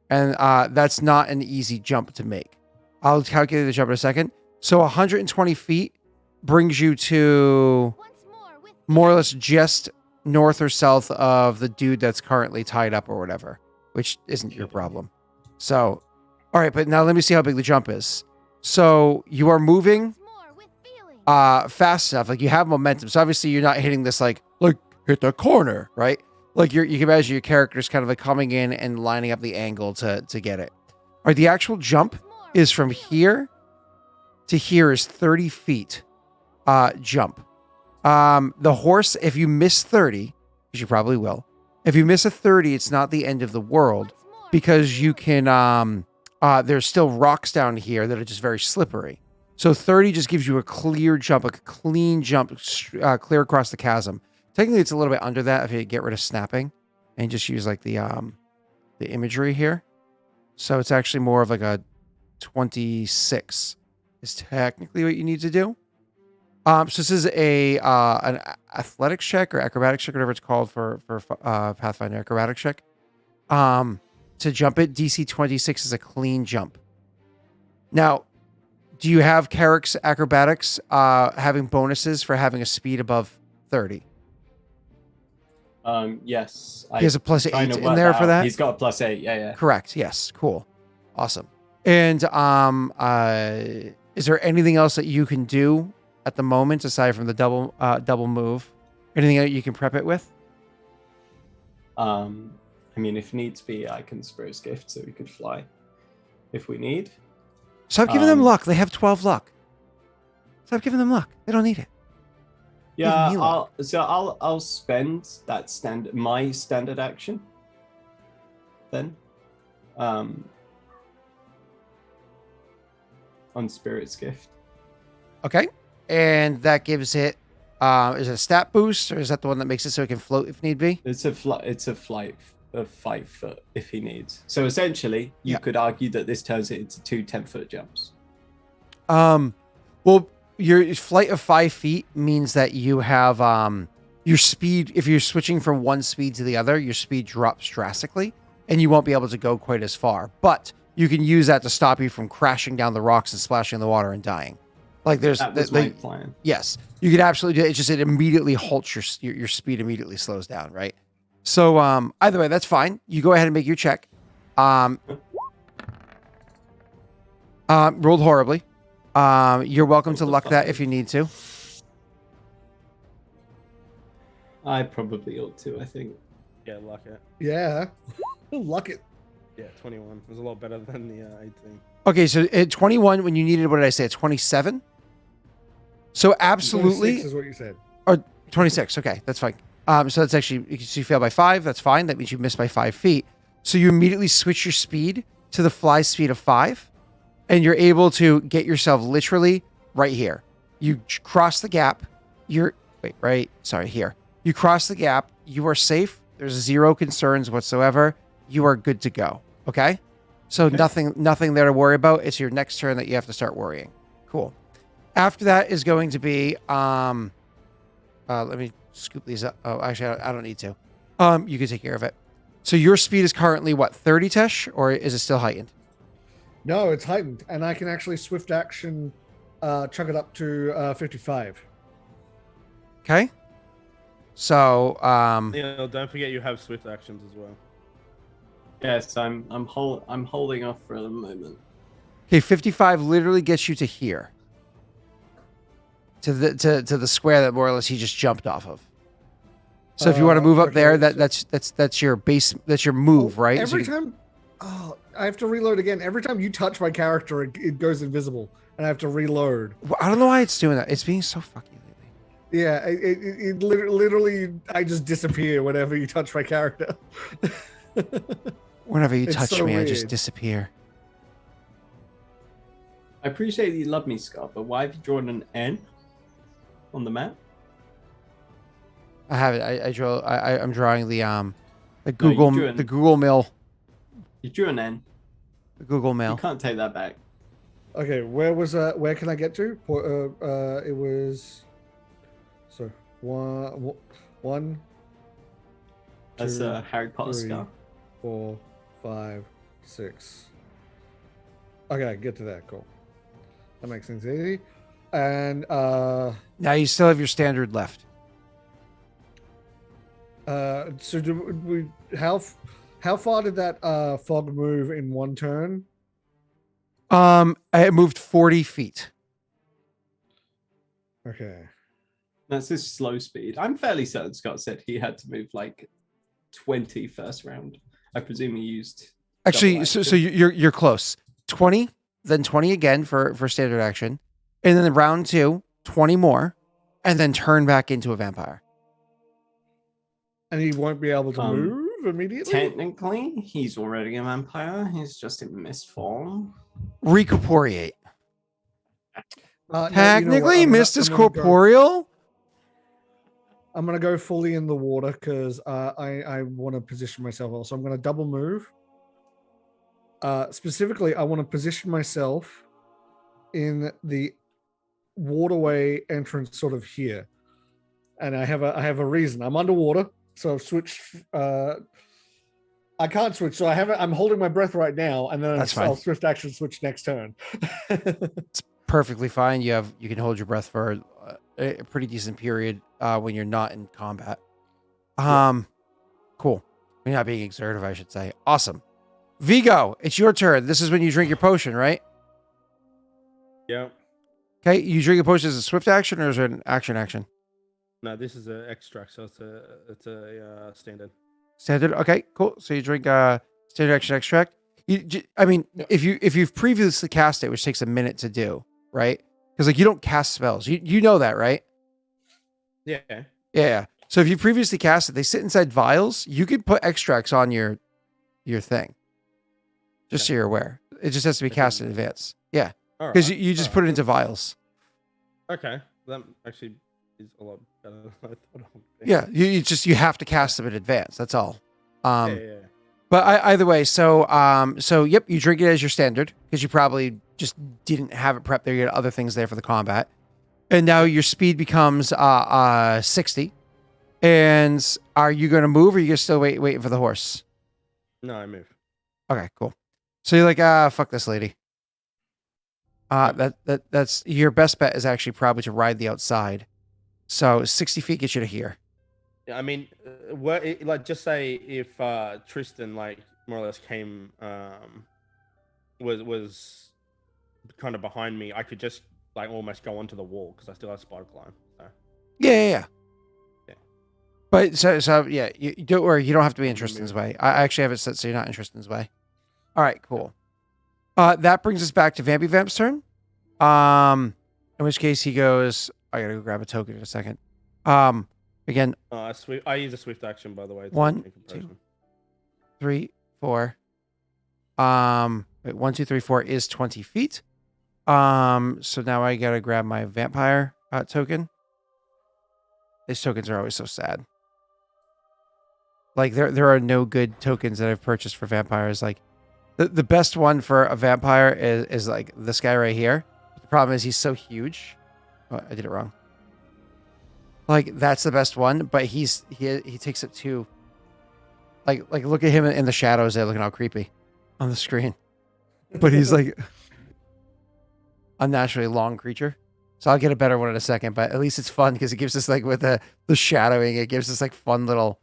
And that's not an easy jump to make. I'll calculate the jump in a second. So 120 feet brings you to Once more with more or less just north or south of the dude that's currently tied up or whatever, which isn't your problem. So, all right, but now let me see how big the jump is. So you are moving once more with feeling. fast enough, like you have momentum. So obviously you're not hitting this like hit the corner, right? Like you can imagine your character's kind of like coming in and lining up the angle to get it. All right, the actual jump Once more is with from feeling. here to here is 30 feet jump. The horse, if you miss 30, because you probably will, if you miss a 30, it's not the end of the world Once more with because you feeling. can, there's still rocks down here that are just very slippery. So 30 just gives you a clear jump, a clean jump, clear across the chasm. Technically, it's a little bit under that if you get rid of snapping and just use like the imagery here. So it's actually more of like a 26 is technically what you need to do. So this is an athletics check or acrobatics check, whatever it's called for Pathfinder acrobatic check. To jump it, DC 26 is a clean jump. Now, do you have Carrick's acrobatics having bonuses for having a speed above 30? Yes. He has a plus trying 8 to in work there for out. that? He's got a plus 8. Yeah. Correct. Yes. Cool. Awesome. And is there anything else that you can do at the moment aside from the double move? Anything that you can prep it with? I mean, if needs be, I can Spirit's Gift so we could fly if we need. Stop giving them Um, luck. They have 12 luck. Stop giving them luck. They don't need it. Yeah, me luck. I'll spend that my standard action then. On Spirit's Gift. Okay. And that gives it, is it a stat boost or is that the one that makes it so it can float if need be? It's a flight of 5 foot if he needs. So essentially, you Yeah. could argue that this turns it into 2 10-foot jumps. Well, your flight of 5 feet means that you have your speed. If you're switching from one speed to the other, your speed drops drastically, and you won't be able to go quite as far. But you can use that to stop you from crashing down the rocks and splashing in the water and dying. Like there's, That was my plan. yes, you could absolutely do it. It's just it immediately halts your speed immediately slows down, right? So either way, that's fine. You go ahead and make your check. Rolled horribly. You're welcome to luck that if you need to. I probably ought to, I think. Yeah, luck it. Yeah. Luck it. Yeah, 21 was a lot better than the 18. Okay, so at 21, when you needed, what did I say? 27? So absolutely, 26 is what you said. or 26. Okay, that's fine. So that's actually, so you fail by 5. That's fine. That means you missed by 5 feet. So you immediately switch your speed to the fly speed of 5, and you're able to get yourself literally right here. You cross the gap. Here. You cross the gap. You are safe. There's 0 concerns whatsoever. You are good to go. Okay? So Okay. nothing there to worry about. It's your next turn that you have to start worrying. Cool. After that is going to be let me scoop these up. Oh, actually, I don't need to. You can take care of it. So your speed is currently what, 30, Tesh, or is it still heightened? No, it's heightened, and I can actually swift action chunk it up to 55. Okay. So Don't forget you have swift actions as well. Yes, I'm holding off for the moment. okay, 55 literally gets you to here. To the square that more or less he just jumped off of. So if you want to move up okay, there, so- that's your base, that's your move, right? So Every you- time, I have to reload again. Every time you touch my character, it goes invisible, and I have to reload. Well, I don't know why it's doing that. It's being so fucking lately. Yeah, it literally, I just disappear whenever you touch my character. Whenever you It's touch so me, I just weird. disappear. I appreciate that you love me, Scott, but why have you drawn an N on the map? I have it. I'm drawing the you Google drew an- the Google Mail. You drew an N. The Google You Mail. can't take that back. Okay, where can I get to? It was so one. That's 2, a Harry Potter 3, scar. 4, 5, 6. Okay, get to that. Cool. That makes things easy. And Now you still have your standard left. so do we how far did that fog move in one turn? It moved 40 feet. Okay. That's his slow speed. I'm fairly certain Scott said he had to move like 20 first round. I presume he used. Actually, double so action. you're close. 20, then 20 again for standard action, and then round 2, 20 more, and then turn back into a vampire. And he won't be able to Um, move immediately? Technically, he's already a vampire. He's just in mist form. Recorporeate. No, you know what? Technically, mist is corporeal. I'm gonna go fully in the water because I want to position myself well. So I'm gonna double move. Specifically, I want to position myself in the waterway entrance, sort of here. And I have a reason. I'm underwater, so I've switched. I can't switch, so I'm holding my breath right now, and then That's fine. I'll swift action switch next turn. Perfectly fine. You can hold your breath for a pretty decent period when you're not in combat. Cool. You're not being exertive, I should say. Awesome. Viggo, it's your turn. This is when you drink your potion, right? Yeah. Okay, you drink a potion as a swift action or is it an action? No, this is an extract, so it's a standard. Standard. Okay, cool. So you drink standard action extract. If you've previously cast it, which takes a minute to do, right? Because like you don't cast spells. You know that, right? Yeah. Yeah. So if you previously cast it, they sit inside vials. You can put extracts on your thing. Just so you're aware. It just has to be cast in advance. Yeah. Because you just put it into vials. Okay. That actually is a lot better than I thought it would be. Yeah. You have to cast them in advance. That's all. Yeah. But either way, so yep, you drink it as your standard because you probably just didn't have it prepped there. You had other things there for the combat, and now your speed becomes 60. And are you going to move, or are you still waiting for the horse? No, I move. Okay, cool. So you're like, fuck this lady. That's your best bet is actually probably to ride the outside. So 60 feet gets you to here. Yeah, I mean, just say if Tristan like more or less came was kind of behind me, I could just like almost go onto the wall because I still have spider climb. So. Yeah. But so yeah, you don't worry. You don't have to be in Tristan's way. I actually have it set so you're not in Tristan's way. All right, cool. That brings us back to Vampy Vamp's turn. In which case he goes. I gotta go grab a token in a second. Again. I use a swift action, by the way. 1, 2, 3, 4. 1, 2, 3, 4 is 20 feet. So now I gotta grab my vampire token. These tokens are always so sad. Like there are no good tokens that I've purchased for vampires. Like the best one for a vampire is like this guy right here. The problem is he's so huge. Oh, I did it wrong. Like that's the best one, but he takes up 2. Like look at him in the shadows there, looking all creepy on the screen. But he's like unnaturally long creature. So I'll get a better one in a second, but at least it's fun because it gives us like with the shadowing, it gives us like fun little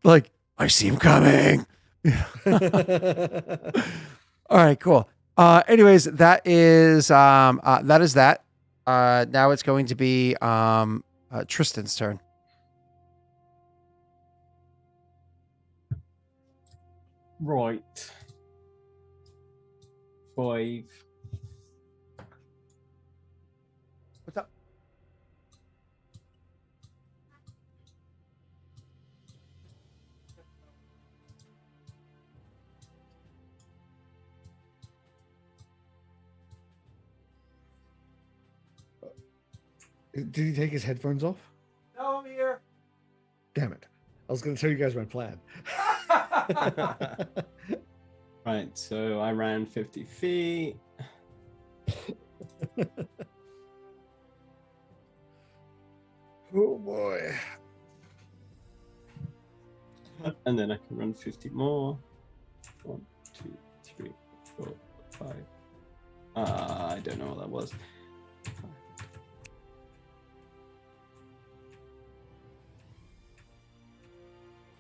like I see him coming. All right, cool. Anyways, that is that. Now it's going to be Tristan's turn. Right. 5. What's up? Did he take his headphones off? No, I'm here. Damn it. I was going to tell you guys my plan. Right, so I ran 50 feet. Oh boy. And then I can run 50 more. 1, 2, 3, 4, 5. I don't know what that was.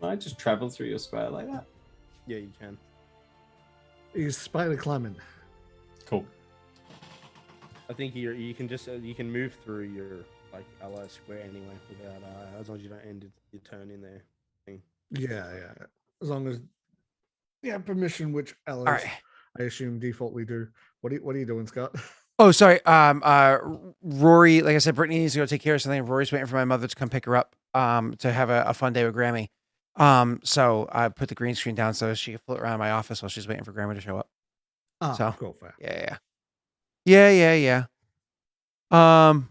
I just travel through your square like that. Yeah, you can. He's spider climbing. Cool. I think you can just you can move through your like ally square anyway without as long as you don't end your turn in there. Yeah. As long as permission, which All allies right. I assume defaultly do. What are you doing, Scott? Oh, sorry. Rory, like I said, Brittany needs to go take care of something. Rory's waiting for my mother to come pick her up. To have a fun day with Grammy. So I put the green screen down so she can float around my office while she's waiting for Grammy to show up. So Cool, fair. Yeah. All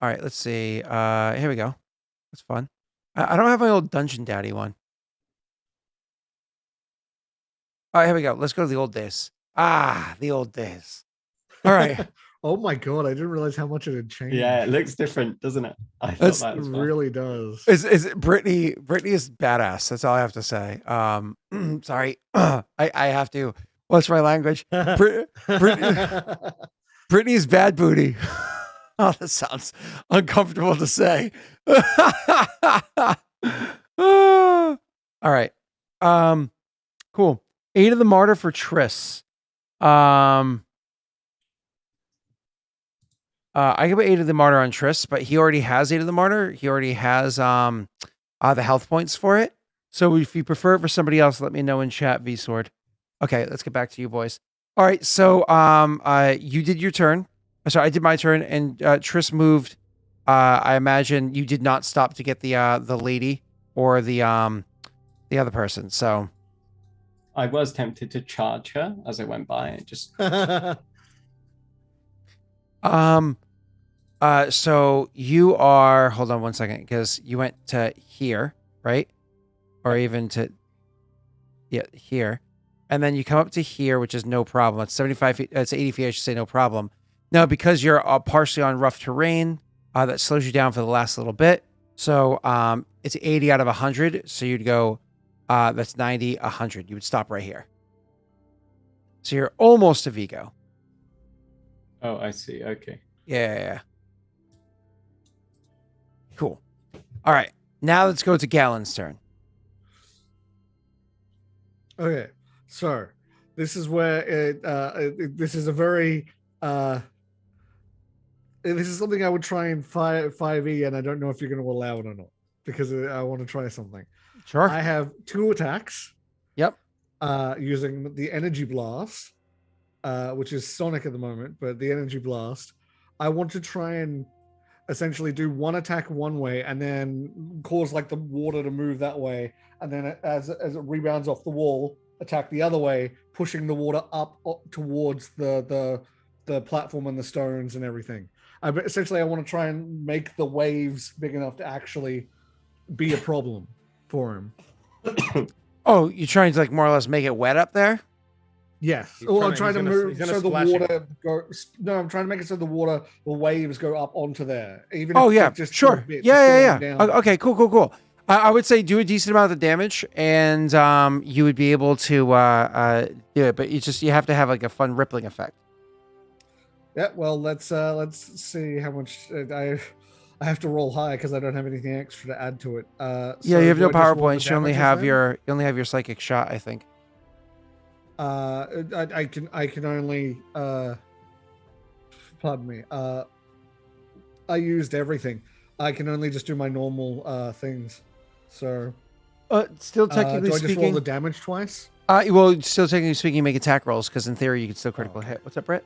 right. Let's see. Here we go. That's fun. I don't have my old Dungeon Daddy one. All right, here we go. Let's go to the old days. The old days. All right. Oh my god, I didn't realize how much it had changed. Yeah, it looks different, doesn't it? I thought That's- that It as well. really does. Is it Brittany? Brittany is badass. That's all I have to say. Sorry. I have to. What's my language? Brittany's bad booty. Oh, that sounds uncomfortable to say. All right. Cool. Aid of the Martyr for Triss. I can put Aid of the Martyr on Triss, but he already has Aid of the Martyr. He already has the health points for it. So if you prefer it for somebody else, let me know in chat, V-Sword. Okay, let's get back to you boys. All right, so you did your turn. Sorry, I did my turn, and Triss moved. I imagine you did not stop to get the lady or the other person. So I was tempted to charge her as I went by. It just so you are. Hold on one second, because you went to here, right? Or even to here, and then you come up to here, which is no problem. It's 75 feet. It's 80 feet. I should say no problem. Now, because you're partially on rough terrain, that slows you down for the last little bit. So it's 80 out of 100. So you'd go, that's 90, 100. You would stop right here. So you're almost to Viggo. Oh, I see. Okay. Yeah. Cool. All right. Now let's go to Galen's turn. Okay, so this is where this is a very this is something I would try in 5e, and I don't know if you're going to allow it or not, because I want to try something. Sure. I have 2 attacks. Yep. Using the energy blast, which is Sonic at the moment, but the energy blast. I want to try and essentially do one attack one way and then cause like the water to move that way, and then as it rebounds off the wall, attack the other way, pushing the water up towards the platform and the stones and everything. Essentially, I want to try and make the waves big enough to actually be a problem for him. Oh, you're trying to like more or less make it wet up there? Yes. He's Well, I'm trying trying to- to he's move gonna so the splash it. water goes. No, I'm trying to make it so the waves go up onto there. Even Oh if yeah, it's just sure. a bit to Yeah. slow them down. Okay, cool. I would say do a decent amount of damage, and you would be able to do it. But you have to have like a fun rippling effect. Yeah. Well, let's see how much I have to roll high because I don't have anything extra to add to it. Yeah, so you have do no I just power roll the points. You only damages have then? your psychic shot, I think. I can only pardon me. I used everything. I can only just do my normal things. So Still do technically I just roll speaking, the damage twice? well, still technically speaking, you make attack rolls because in theory you could still critical okay. hit. What's up, Brett?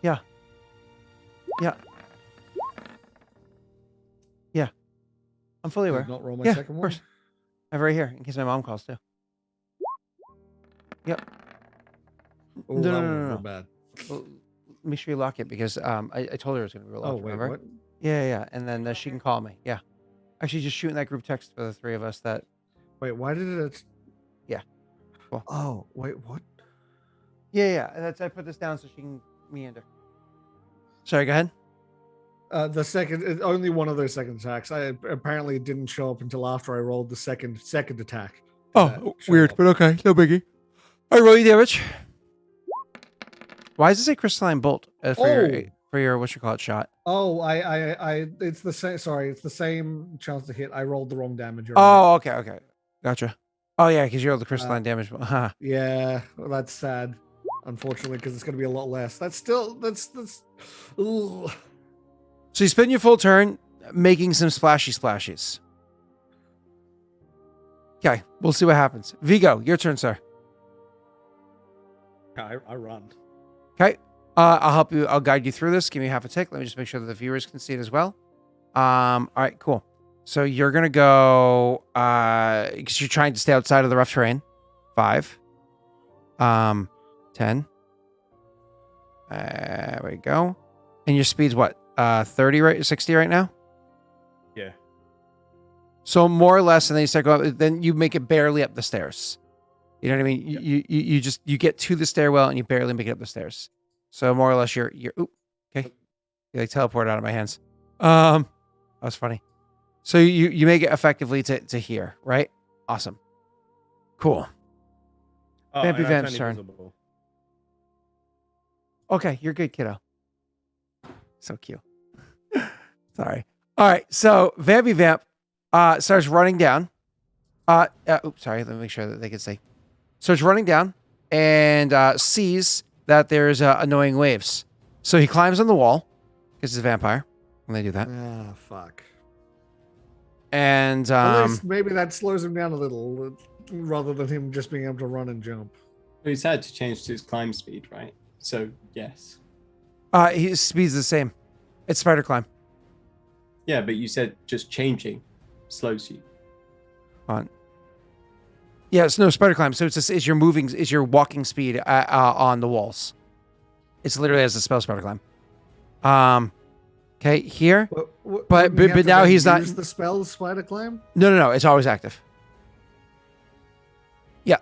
Yeah. I'm fully Did aware. not roll my Yeah, second of one. course. I have it right here in case my mom calls too. Yep. Oh, No, that no, one no, was no. real bad. Well, make sure you lock it because I told her it was going to be real Oh locked, wait, remember? what? Yeah. And then she can call me. Yeah. Actually, just shooting that group text for the 3 of us that. Wait, why did it? Yeah. Cool. Oh wait, what? Yeah. I put this down so she can meander. Sorry, go ahead. The second, only one of those second attacks. I apparently it didn't show up until after I rolled the second attack. That showed weird, up. but okay, no biggie. All right, roll your damage. Why does it say crystalline bolt for your what you call it shot? Oh, it's the same. Sorry, it's the same chance to hit. I rolled the wrong damage. You're right. Oh, okay, gotcha. Oh yeah, because you rolled the crystalline damage. Huh. Yeah, well, that's sad. Unfortunately, because it's going to be a lot less. That's still that's. Ooh. So you spend your full turn making some splashies. Okay, we'll see what happens. Viggo, your turn, sir. I run. Okay. I'll help you. I'll guide you through this. Give me half a tick. Let me just make sure that the viewers can see it as well. All right, cool. So you're going to go, because you're trying to stay outside of the rough terrain. 5. 10. There we go. And your speed's what? 30, right? 60 right now? Yeah. So more or less, and then you start going, then you make it barely up the stairs. You know what I mean? You just, you get to the stairwell and you barely make it up the stairs. So more or less you're okay. You like teleported out of my hands. That was funny. So you make it effectively to here, right? Awesome. Cool. Oh, Vampy and I Vamp's turn turn. invisible. Okay, you're good, kiddo. So cute. Sorry. All right, so Vampy Vamp starts running down. Oops, sorry, let me make sure that they can see. Starts running down and sees that there's annoying waves. So he climbs on the wall, because he's a vampire when they do that. Ah, fuck. And At least maybe that slows him down a little, rather than him just being able to run and jump. He's had to change to his climb speed, right? So yes. his speed's the same. It's spider climb. Yeah, but you said just changing slows you. On. Yeah, it's no spider climb. So it's your walking speed on the walls. It's literally as a spell spider climb. Okay, here. But now he's not. Use the spell spider climb. No. It's always active. Yeah,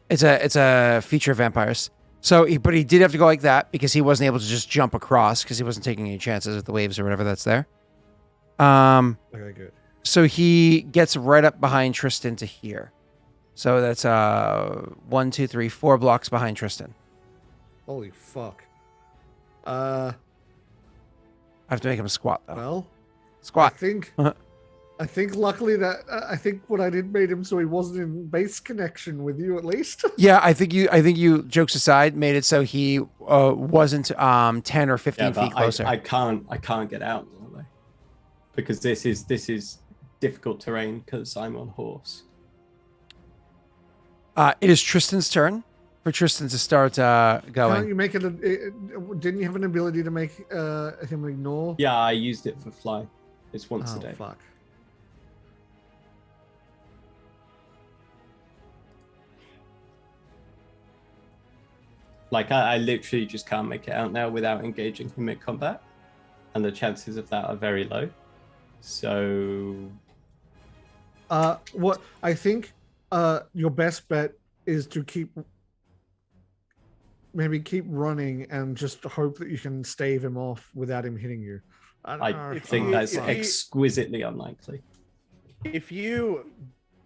it's a feature of vampires. So, but he did have to go like that because he wasn't able to just jump across because he wasn't taking any chances with the waves or whatever that's there. Okay, good. So he gets right up behind Tristan to here. So that's 1, 2, 3, 4 blocks behind Tristan. Holy fuck. I have to make him squat though. Well, Squat. I think luckily that I think what I did made him so he wasn't in base connection with you at least. Yeah, I think you jokes aside made it so he wasn't 10 or 15 feet closer. I can't get out now, though, because this is difficult terrain because I'm on horse. It is Tristan's turn for Tristan to start going. Can't you make it? Didn't you have an ability to make him ignore? Yeah, I used it for fly. It's once a day. Fuck. Like I literally just can't make it out now without engaging him in combat, and the chances of that are very low. So, what I think your best bet is to keep running and just hope that you can stave him off without him hitting you. I think that's exquisitely unlikely. If you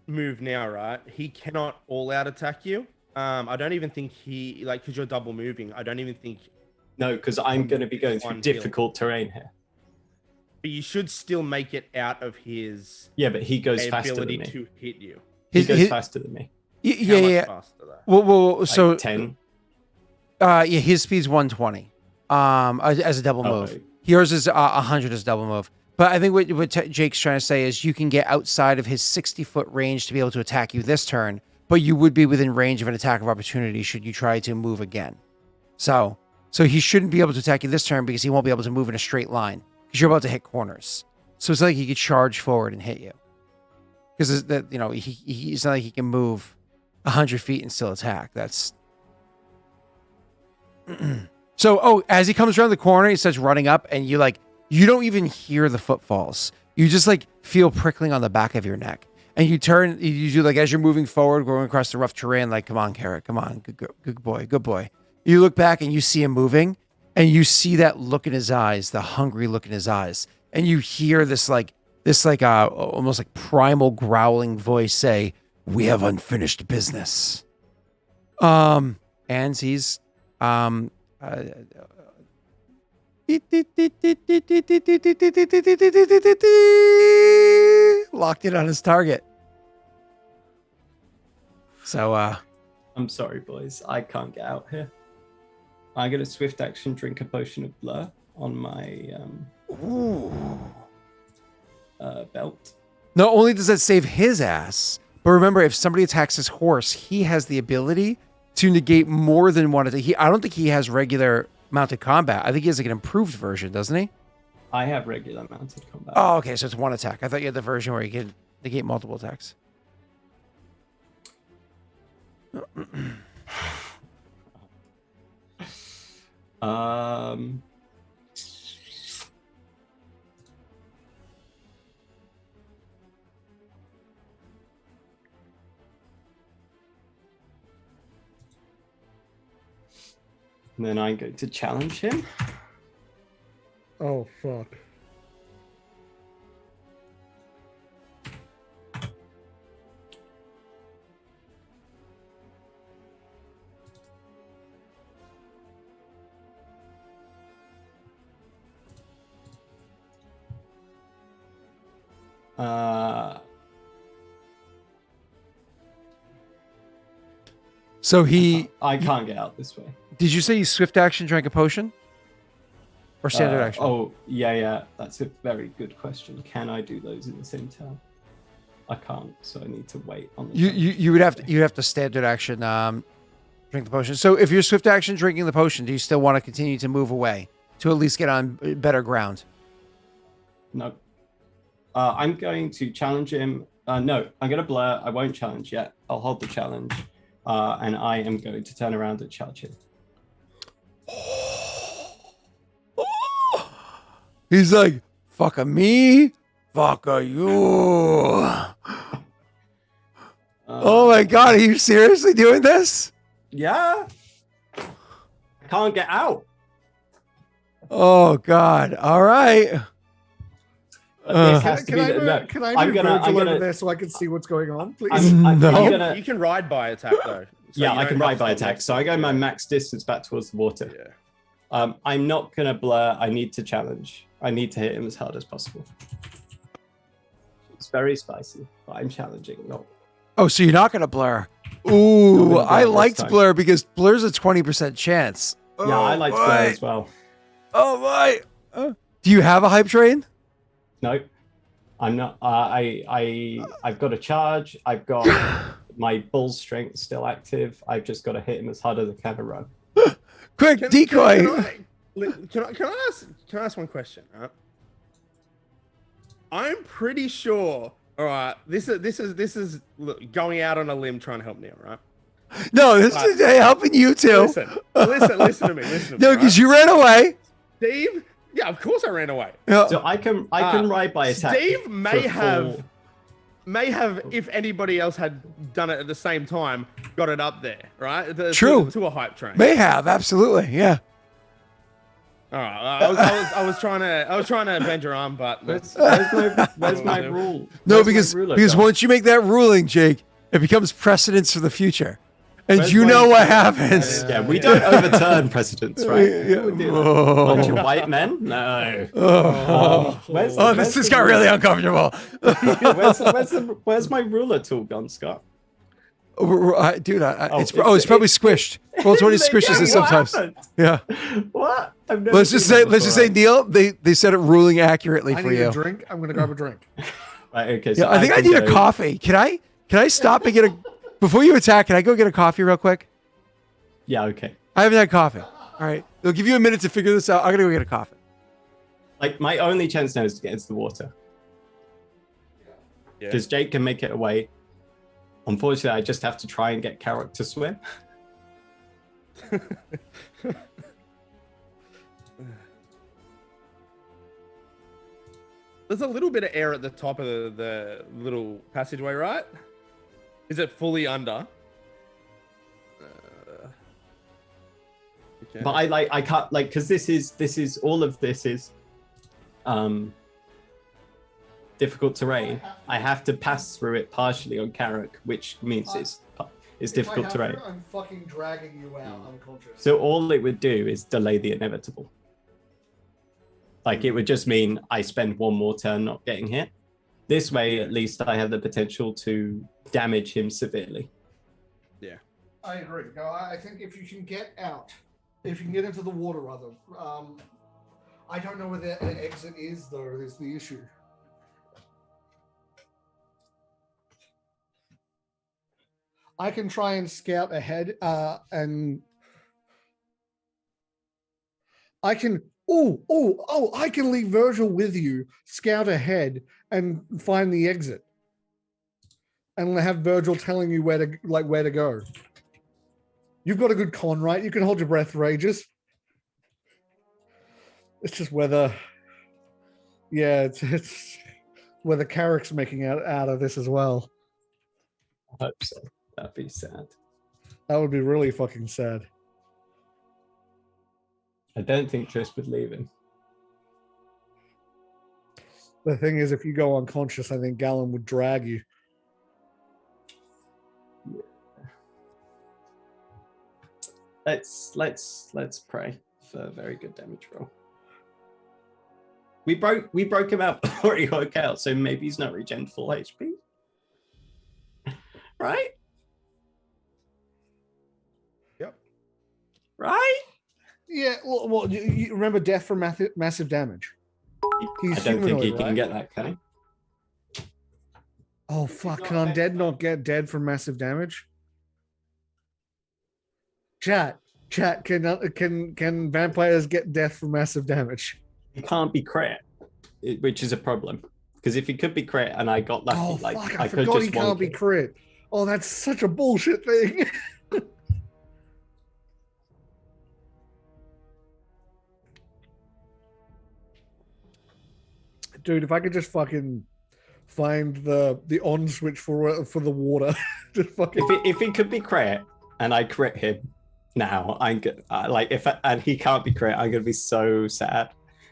move now, right, he cannot all-out attack you. I don't even think because you're double moving. I don't even think. No, because I'm going to be going through difficult terrain here. But you should still make it out of his. Yeah, but he goes faster than ability me. to hit you. He goes faster than me. Yeah. Faster, though? Well, so Like 10. Yeah, his speed's 120. As a double move. Yours is 100 as a double move. But I think what Jake's trying to say is you can get outside of his 60-foot range to be able to attack you this turn, but you would be within range of an attack of opportunity should you try to move again. So he shouldn't be able to attack you this turn because he won't be able to move in a straight line because you're about to hit corners. So it's like he could charge forward and hit you. Because he's not like he can move 100 feet and still attack. That's so. As he comes around the corner, he starts running up, and you don't even hear the footfalls. You just feel prickling on the back of your neck, and you turn. You do as you're moving forward, going across the rough terrain. Come on, Carrot, come on, good boy, good boy. You look back and you see him moving, and you see that look in his eyes, the hungry look in his eyes, and you hear this almost like primal growling voice say, "We have unfinished business." And he's locked in on his target. So I'm sorry, boys. I can't get out here. I'm gonna swift action drink a potion of blur on my belt. not only does that save his ass, but remember, if somebody attacks his horse, he has the ability to negate more than one attack. I don't think he has regular mounted combat. I think he has like an improved version, doesn't he? I have regular mounted combat. Oh, okay, so it's one attack. I thought you had the version where you can negate multiple attacks. And then I'm going to challenge him. Oh fuck. So he I can't get out this way. did you say you swift action drank a potion? Or standard action? Oh, yeah. That's a very good question. Can I do those in the same turn? I can't, so I need to wait on the You would have to standard action drink the potion. So if you're swift action drinking the potion, do you still want to continue to move away to at least get on better ground? No. I'm going to challenge him. No, I'm going to blur. I won't challenge yet. I'll hold the challenge. And I am going to turn around and charge him. He's like, fuck me, fuck you. Oh my God, are you seriously doing this? Yeah. I can't get out. Oh God, all right. This has to Can be I the, move, no, can I I'm move gonna- Virgil I'm gonna- over there so I can see what's going on, please? I'm No. gonna- You can ride by attack though. So yeah, you I don't can have ride to by stop attack. next So to I go it, my yeah. max distance back towards the water. Yeah. I'm not gonna blur. I need to challenge. I need to hit him as hard as possible. It's very spicy, but I'm challenging. No. Oh, so you're not gonna blur? I'm Ooh, gonna blur I this liked time. blur because blur's a 20% chance. Yeah, I like boy. blur as well. Oh my! Do you have a hype train? No, I'm not. I've got a charge. I've got my bull strength still active. I've just got to hit him as hard as I can and run. Quick, decoy! Can I ask one question? Right? I'm pretty sure. All right, this is look, going out on a limb trying to help Neil, right? No, this is helping you too. Listen to me. Listen to No, me. because right? you ran away. Steve. Yeah, of course I ran away. Yeah. So I can ride by attack. Steve may for have, full- if anybody else had done it at the same time, got it up there, right? True. To a hype train. May have, absolutely, yeah. All right, I was trying to bend your arm, but Where's my rule? No, Where's my ruler because gone? once you make that ruling, Jake, it becomes precedence for the future, and Where's you my- know what happens. Yeah, we don't overturn precedents, right? Yeah. Who would do that? Oh. Bunch of white men? No. Oh, Where's this the got really ruler? uncomfortable. Where's my ruler tool gone, Scott? Dude, it's it's- probably squished. Well, it's only squishes it sometimes. What happened? Yeah. What? I've never Let's just seen say, that Neil, before. they said it ruling accurately I for need you. a drink. I'm gonna grab a drink. Right, okay, so Yeah, I think I need a go- coffee. Can I stop and get a before you attack? Can I go get a coffee real quick? Yeah, okay. I haven't had coffee. All right, they'll give you a minute to figure this out. I'm gonna go get a coffee. Like my only chance now is to get into the water yeah. because Jake can make it away. Unfortunately, I just have to try and get Carrot to swim. There's a little bit of air at the top of the little passageway, right? Is it fully under? Okay. But I can't because this is all of this is difficult terrain. I have to pass through it partially on Carrick, which means it's difficult terrain. I'm fucking dragging you out unconscious. So all it would do is delay the inevitable. Like it would just mean I spend one more turn not getting hit. This way, at least I have the potential to damage him severely. Yeah. I agree. No, I think if you can get out, if you can get into the water, rather. I don't know where the exit is, though. Is the issue. I can try and scout ahead, and I can. I can leave Virgil with you, scout ahead, and find the exit, and have Virgil telling you where to go. You've got a good con, right? You can hold your breath for ages. It's just whether, it's whether Carrick's making out of this as well. I hope so. That'd be sad. That would be really fucking sad. I don't think Trish would leave him. The thing is, if you go unconscious, I think Gallon would drag you. Let's pray for a very good damage roll. We broke him out before he woke out, so maybe he's not regen full HP. Right? Yep. Right? Yeah, well you remember death from massive damage. He's I don't think he humanoid, can right? get that, can he? Oh fuck! Can undead not get dead from massive damage? Chat. Can vampires get death from massive damage? He can't be crit, which is a problem. Because if he could be crit and I got lucky, Oh like fuck! I I could forgot just he can't wonk be it. crit. Oh, that's such a bullshit thing. Dude, if I could just fucking find the on switch for the water, just fucking. If he could be crit and I crit him now, I'm good. And he can't be crit, I'm gonna be so sad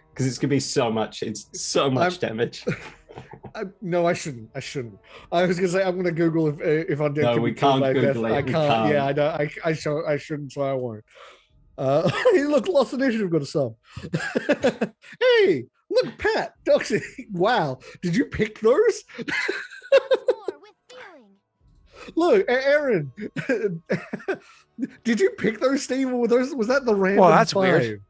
because it's gonna be so much. It's so much damage. No, I shouldn't. I was gonna say I'm gonna Google if undead No, can we be killed can't by Google death. it. I We can't. can't. Yeah, I know. I shouldn't, so I won't. Hey, look, lost initiative got a sub. Hey, look, Pat, Doxy. Wow, did you pick those? More with feeling. Look, Aaron, did you pick those, Steve? Or was that the random? Well, that's 5? weird.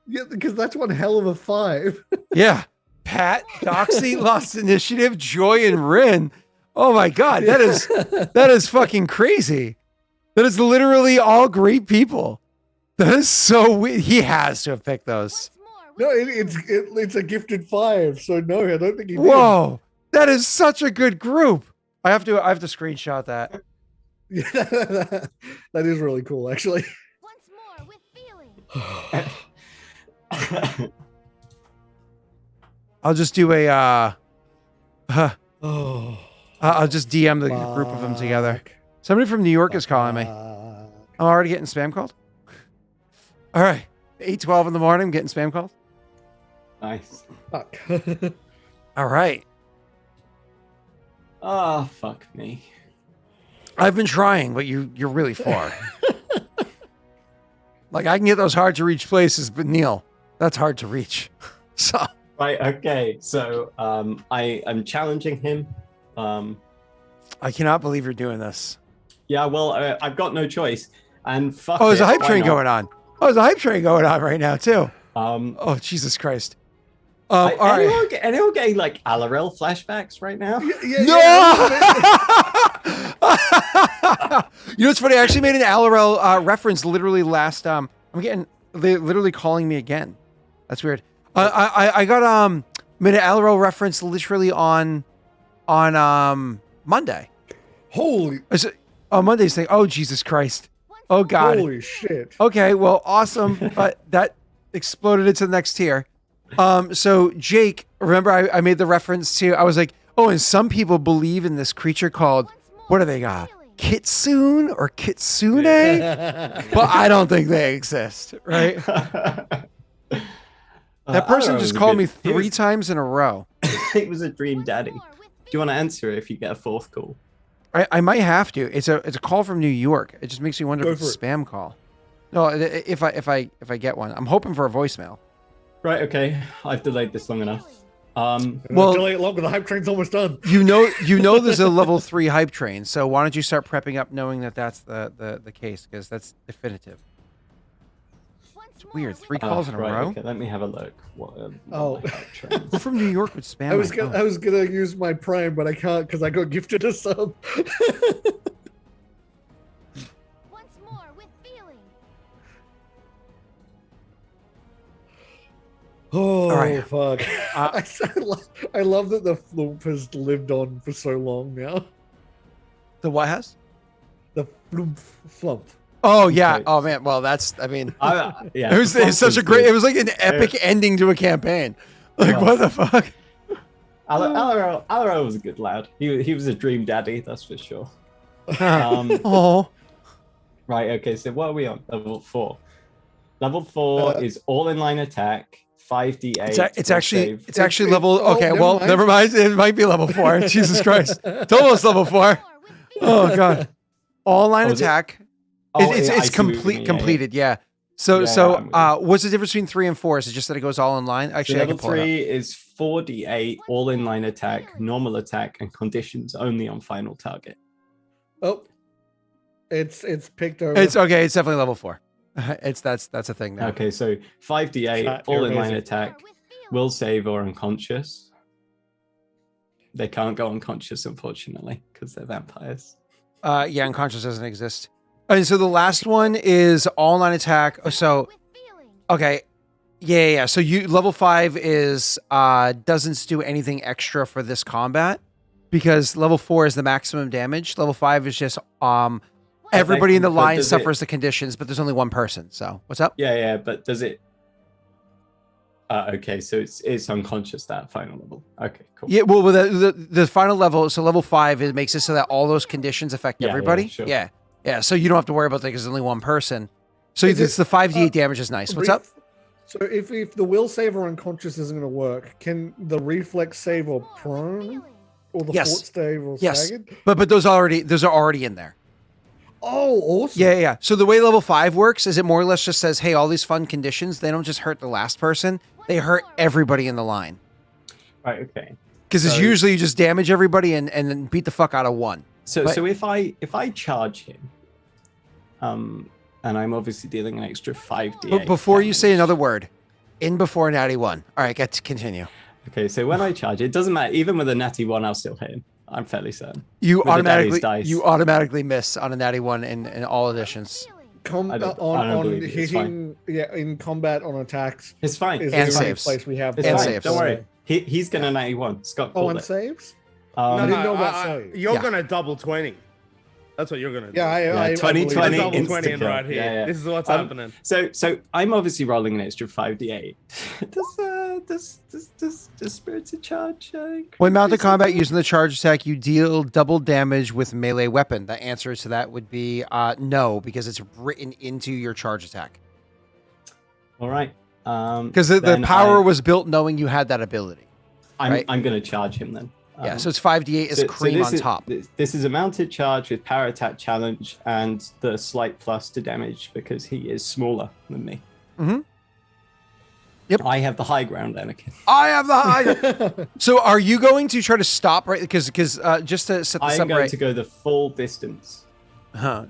Yeah, because that's one hell of a 5. Yeah. Pat, Doxy, Lost Initiative, Joy, and Rin. Oh my God, that is fucking crazy. That is literally all great people. That is so weird. He has to have picked those. Once more with No, it's a gifted 5. So no, I don't think he did. Whoa, that is such a good group. I have to screenshot that. Yeah, that is really cool, actually. Once more with feeling. I'll just do a Oh, I'll just DM the group of them together. Somebody from New York is calling me. I'm already getting spam called. All right, 8:12 in the morning, I'm getting spam called. Nice. Fuck. All right, Oh, fuck me. I've been trying, but you're really far. Like I can get those hard to reach places, but Neil, that's hard to reach. So Right, okay. So I am challenging him. I cannot believe you're doing this. Yeah, well, I've got no choice. And fuck Oh, there's it, a hype why train not? going on. Oh, there's a hype train going on right now too. Um, Oh, Jesus Christ. All right. anyone getting like Alarel flashbacks right now? Yeah, No! yeah, You know what's funny? I actually made an Alarel reference literally last. They literally calling me again. That's weird. I got made an Alarel reference literally on Monday. Holy, On Monday's thing. Oh Jesus Christ. Oh God. holy shit. Okay, well, awesome. That exploded into the next tier. So Jake, remember I made the reference to, I was like, oh, and some people believe in this creature called, Once more what do with they got? feeling. Kitsune or Kitsune, but I don't think they exist, right? That person just called me 3 times in a row. It was a dream daddy. Do you want to answer it if you get a 4th call? I might have to. It's a call from New York. It just makes me wonder Go if it's a for spam call. No, if I get one, I'm hoping for a voicemail. Right. Okay. I've delayed this long enough. Well, delay it longer. The hype train's almost done. You know, there's a level 3 hype train. So why don't you start prepping up, knowing that that's the case, because that's definitive. It's weird. 3 calls in a row. Okay, let me have a look. What Who from New York would spam? I was gonna use my Prime, but I can't because I got gifted a sub. Once more with feeling. Oh, All right. fuck. I love that the floop has lived on for so long now. The what has? The floop flump. Oh yeah. Okay. Oh man. Well, that's. I mean, yeah, it was such a great. It was like an epic ending to a campaign. Like what the fuck? Alaro was a good lad. He was a dream daddy, that's for sure. Oh. Right. Okay. So what are we on? Level 4. Level 4 is all inline attack. 5d8. It's actually It's- level. oh, Okay. never Well, mind. never mind. It might be level 4. Jesus Christ. It's almost level 4. Oh god. All line Oh, is it? attack. Oh, It's yeah, I see what you mean, yeah, completed. Yeah. So Yeah, I'm with what's the difference between 3 and 4? Is it just that it goes all in line? So Actually, I level can pull it up. 3 is 4d8, all inline attack, normal attack, and conditions only on final target. Oh, it's picked over. It's okay. It's definitely level 4. That's a thing now. Okay, so 5d8, Chat, all you're inline amazing. attack, will save or unconscious. They can't go unconscious, unfortunately, because they're vampires. Yeah, unconscious doesn't exist. And so the last one is all line attack. So okay, yeah. So you level 5 is doesn't do anything extra for this combat because level 4 is the maximum damage. Level 5 is just everybody in the but line does suffers the conditions, but there's only one person. So what's up? Yeah, but does it? Okay, so it's unconscious, that final level. Okay, cool. Yeah, well, the final level, so level 5, it makes it so that all those conditions affect Yeah, everybody. yeah, sure. Yeah. So you don't have to worry about that because there's only one person. So Is it's it, the 5d8 damage is nice. What's up? So if the will save or unconscious isn't going to work, can the reflex save or prone or the Yes. fort save or Yes. staggered? But those are already in there. Oh, awesome. Yeah. So the way level 5 works is it more or less just says, hey, all these fun conditions, they don't just hurt the last person, they hurt everybody in the line. Right. Okay. Because it's So- usually you just damage everybody and then beat the fuck out of one. So But- so if I charge him, and I'm obviously dealing an extra 5d8. But before you say damage. another word, in before natty 1. All right, get to continue. Okay, so when I charge, it doesn't matter. Even with a natty 1, I'll still hit him. I'm fairly certain. You With the daddy's automatically miss on a natty 1 in all editions. I don't On believe it, it's hitting, in combat on attacks It's fine. is And the only saves. place we have. It's and fine. saves. Don't worry. He's gonna 91. Scott Oh, called and it. saves. Um, I didn't know about saves. You're Yeah. gonna double 20. That's what you're gonna do. Yeah, I 2020 believe it. double 20 insta-kill. right here. Yeah. This is what's Um, happening. So I'm obviously rolling an extra 5d8. Does Spirited Charge? When mounted increase combat it? using the charge attack, you deal double damage with melee weapon. The answer to that would be no, because it's written into your charge attack. All right. Because the then power was built knowing you had that ability. right? I'm going to charge him then. Yeah, so it's 5d8 is cream this on is- top. This is a mounted charge with power attack challenge and the slight plus to damage because he is smaller than me. Mhm. Yep. I have the high ground, Anakin. I have the high. So are you going to try to stop right? Because just to set this I'm up going right. to go the full distance. Huh.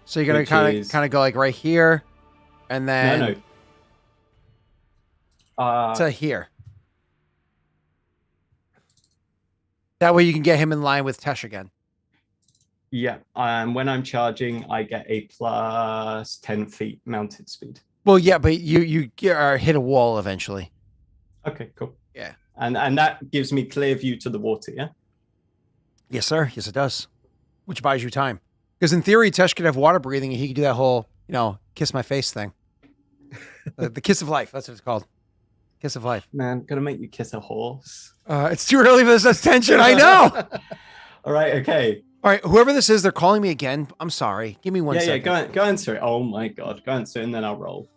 So you're gonna Which kind is- of go like right here, and then No. to here. That way you can get him in line with Tesh again. Yeah. When I'm charging, I get a plus 10 feet mounted speed. Well, yeah, but you hit a wall eventually. Okay, cool. Yeah. And that gives me clear view to the water, yeah? Yes, sir. Yes, it does. Which buys you time. Because in theory, Tesh could have water breathing and he could do that whole, kiss my face thing. The kiss of life. That's what it's called. Kiss of life. Man, gonna make you kiss a horse. It's too early for this tension. I know. All right, okay. All right, whoever this is, they're calling me again. I'm sorry. Give me one Yeah, second. go answer it. Oh my god, go answer it and then I'll roll.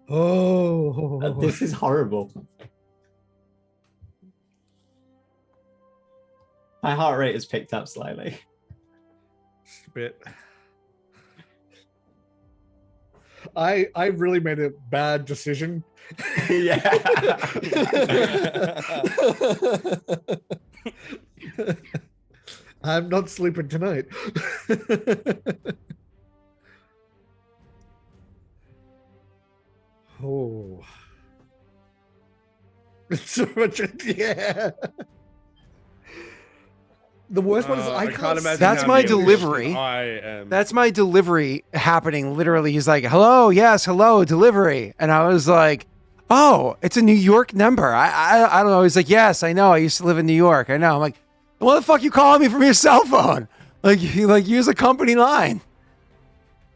Oh, This is horrible. My heart rate has picked up slightly. just a bit. I really made a bad decision. Yeah. I'm not sleeping tonight. Oh. So much, yeah. The worst one is I can't imagine That's how my ambitious delivery. I am. That's my delivery happening. Literally, he's like, "Hello, yes, hello, delivery," and I was like, "Oh, it's a New York number." I don't know. He's like, "Yes, I know. I used to live in New York. I know." I'm like, "What the fuck you calling me from your cell phone? Like, use a company line."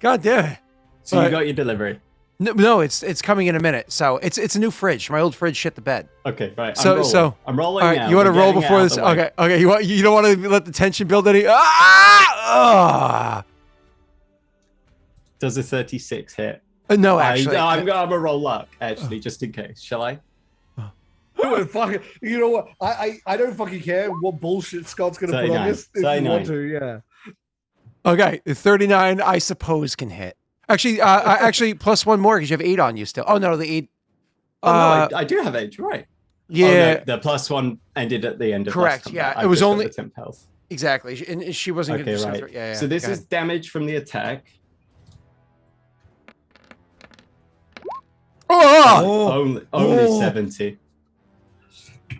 God damn it. So you But- got your delivery. No, it's coming in a minute. So it's a new fridge. My old fridge shit the bed. Okay, right. So- I'm rolling All right, now. you want to We're roll getting it before out this? the way. Okay. You don't want to let the tension build any. Ah! Does a 36 hit? No, actually. I'm gonna roll luck, actually, just in case. Shall I? fuck, you know what? I don't fucking care what bullshit Scott's gonna put on 39. this. If you 39. want to, yeah. Okay, 39, I suppose, can hit. Actually, actually, plus one more because you have 8 on you still. Oh no, the 8. Oh no, I do have age, right? Yeah, Oh, no, the plus one ended at the end of Correct, last yeah, combat. it was just got only- the temp health. exactly. And she wasn't Okay, gonna right. Yeah. So this go is ahead. damage from the attack. Oh! Only Oh. 70.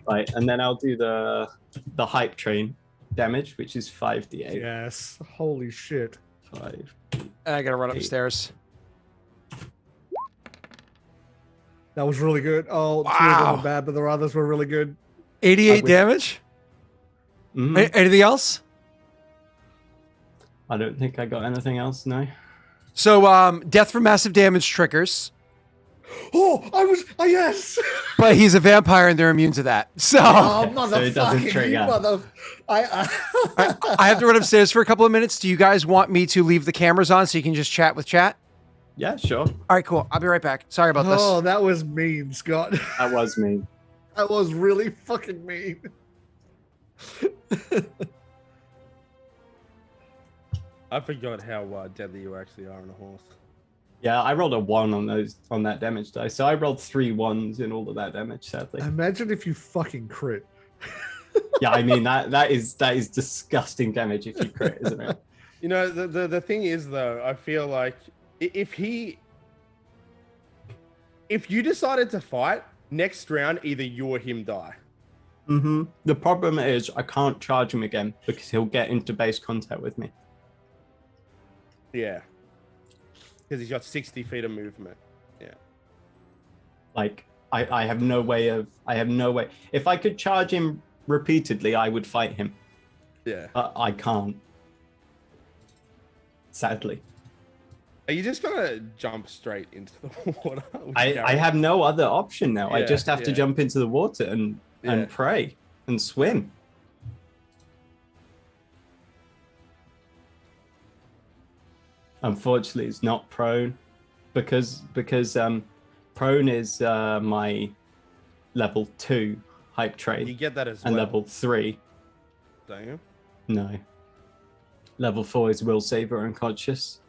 Right, and then I'll do the hype train damage, which is 5d8. Yes. Holy shit. 5. I gotta run 8. upstairs. That was really good. Oh, 2 of them Wow. were bad, but the others were really good. 88 I would- damage. Mhm. Anything else? I don't think I got anything else, no. So, death from massive damage triggers, Yes. but he's a vampire and they're immune to that. So Oh, So it doesn't motherfucking you trigger. mother. I have to run upstairs for a couple of minutes. Do you guys want me to leave the cameras on so you can just chat with chat? Yeah, sure. All right, cool. I'll be right back. Sorry about this. Oh, that was mean, Scott. That was me. That was really fucking mean. I forgot how deadly you actually are on a horse. Yeah, I rolled a 1 on that damage die. So I rolled 3 1s in all of that damage, sadly. Imagine if you fucking crit. Yeah, I mean that is disgusting damage if you crit, isn't it? You know, the thing is though, I feel like if you decided to fight next round, either you or him die. Mm-hmm. The problem is I can't charge him again because he'll get into base contact with me. Yeah, because he's got 60 feet of movement. Yeah. Like I have no way. If I could charge him repeatedly, I would fight him. Yeah. But I can't. Sadly. Are you just gonna jump straight into the water? with I Garrett? have no other option now. I Yeah, just have to yeah. jump into the water and Yeah. pray and swim. Unfortunately, it's not prone because prone is my level 2 hype You trade get that as and well. level 3. Don't you? No. Level 4 is will saver unconscious.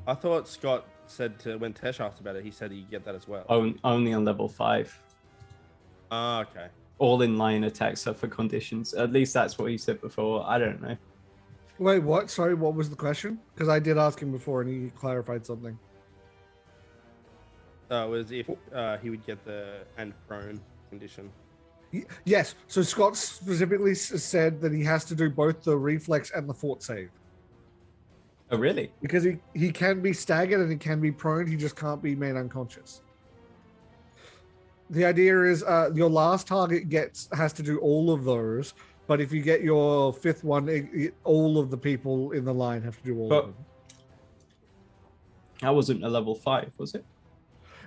I thought Scott said when Tesh asked about it, he said you get that as well. Only on level 5. Ah, okay. All in line attacks suffer conditions. At least that's what he said before. I don't know. Wait, what? Sorry, what was the question? Because I did ask him before and he clarified something. It was if he would get the and prone condition. Yes. So Scott specifically said that he has to do both the reflex and the fort save. Oh, really? Because he can be staggered and he can be prone, he just can't be made unconscious. The idea is your last target has to do all of those, but if you get your 5th one, all of the people in the line have to do all of them. That wasn't a level 5, was it?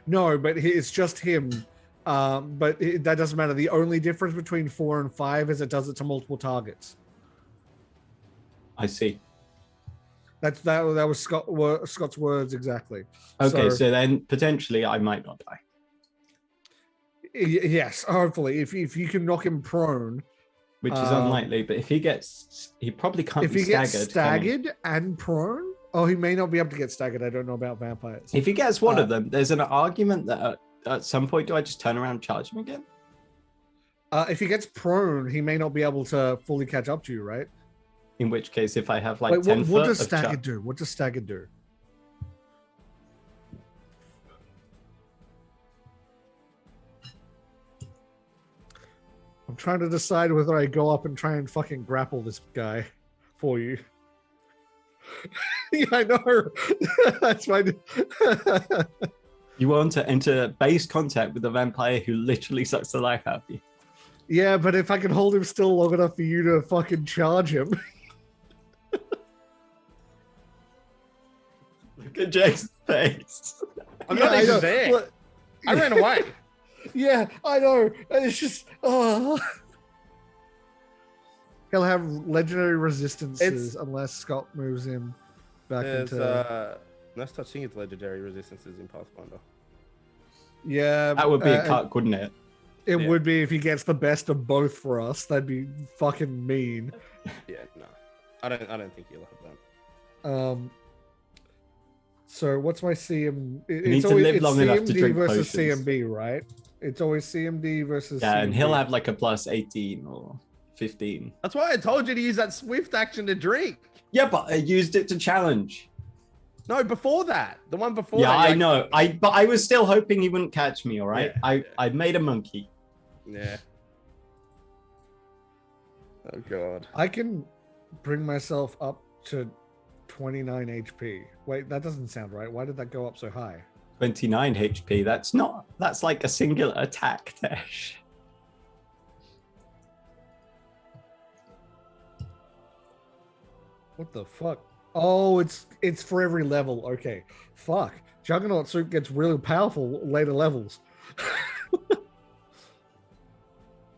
No, but it's just him. But that doesn't matter. The only difference between 4 and 5 is it does it to multiple targets. I see. That was Scott's words exactly. Okay, so then potentially I might not die. Yes, hopefully, if you can knock him prone, Which is unlikely, but if he probably can't if be he staggered. gets staggered and prone, he may not be able to get staggered. I don't know about vampires. If he gets one of them, there's an argument that at some point, do I just turn around and charge him again? If he gets prone, he may not be able to fully catch up to you, right? In which case, if I have like Wait, 10 what foot does of staggered do? What does staggered do? I'm trying to decide whether I go up and try and fucking grapple this guy for you. Yeah, I know. That's fine. You want to enter base contact with a vampire who literally sucks the life out of you. Yeah, but if I can hold him still long enough for you to fucking charge him. Look at Jake's face. I'm not even there. Look, I ran away. yeah, I know. And it's just, He'll have legendary resistances unless Scott moves him back into. No such thing as legendary resistances in Pathfinder. Yeah, That would be a cut, wouldn't it? It would be if he gets the best of both for us. That'd be fucking mean. Yeah, no, I don't think he'll have that. So what's my CM? need to live long enough to drink versus potions. CMD, right? It's always CMD versus. Yeah, CMD. and he'll have like a plus 18 or 15. That's why I told you to use that swift action to drink. Yeah, but I used it to challenge. No, before that, the one before. Yeah, that, I know. But I was still hoping he wouldn't catch me. All right, Yeah, I made a monkey. Yeah. Oh god. I can bring myself up to 29 HP. Wait, that doesn't sound right. Why did that go up so high? 29 HP. That's like a singular attack, Tesh. What the fuck? Oh, it's for every level. Okay. Fuck. Juggernaut Soup gets really powerful later levels.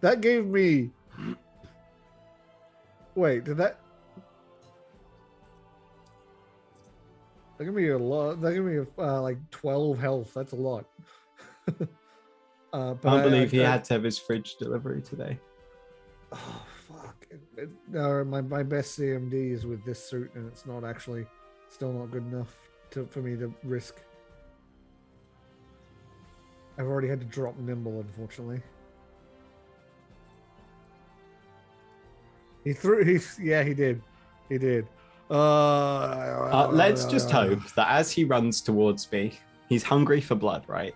That gave me. Wait, did that? That gave me a lot. That gave me like 12 health. That's a lot. But I can't believe he had to have his fridge delivery today. Oh fuck! No, my best CMD is with this suit, and it's not actually still not good enough for me to risk. I've already had to drop nimble, unfortunately. He did. Let's just hope that as he runs towards me, he's hungry for blood, right?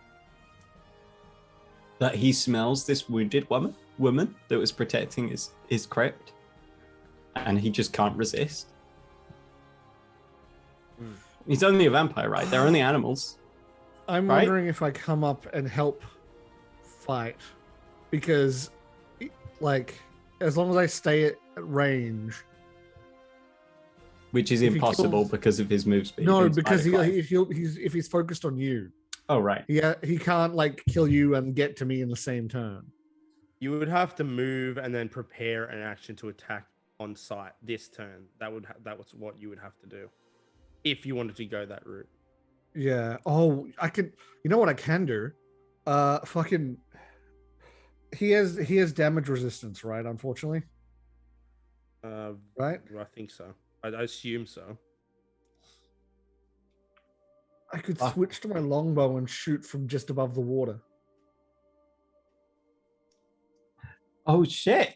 That he smells this wounded woman that was protecting his crypt, and he just can't resist. He's only a vampire, right? They're only animals. I'm right? wondering if I come up and help fight, because, like, as long as I stay at range. Which is If he impossible kills- because of his move speed. No, He's because spider if he's focused on you, oh, right. he can't like kill you and get to me in the same turn. You would have to move and then prepare an action to attack on site this turn. That was what you would have to do if you wanted to go that route. Yeah. Oh, I could. You know what I can do? Fucking. He has damage resistance, right? Unfortunately. Right. I think so. I assume so. I could switch to my longbow and shoot from just above the water. Oh, shit.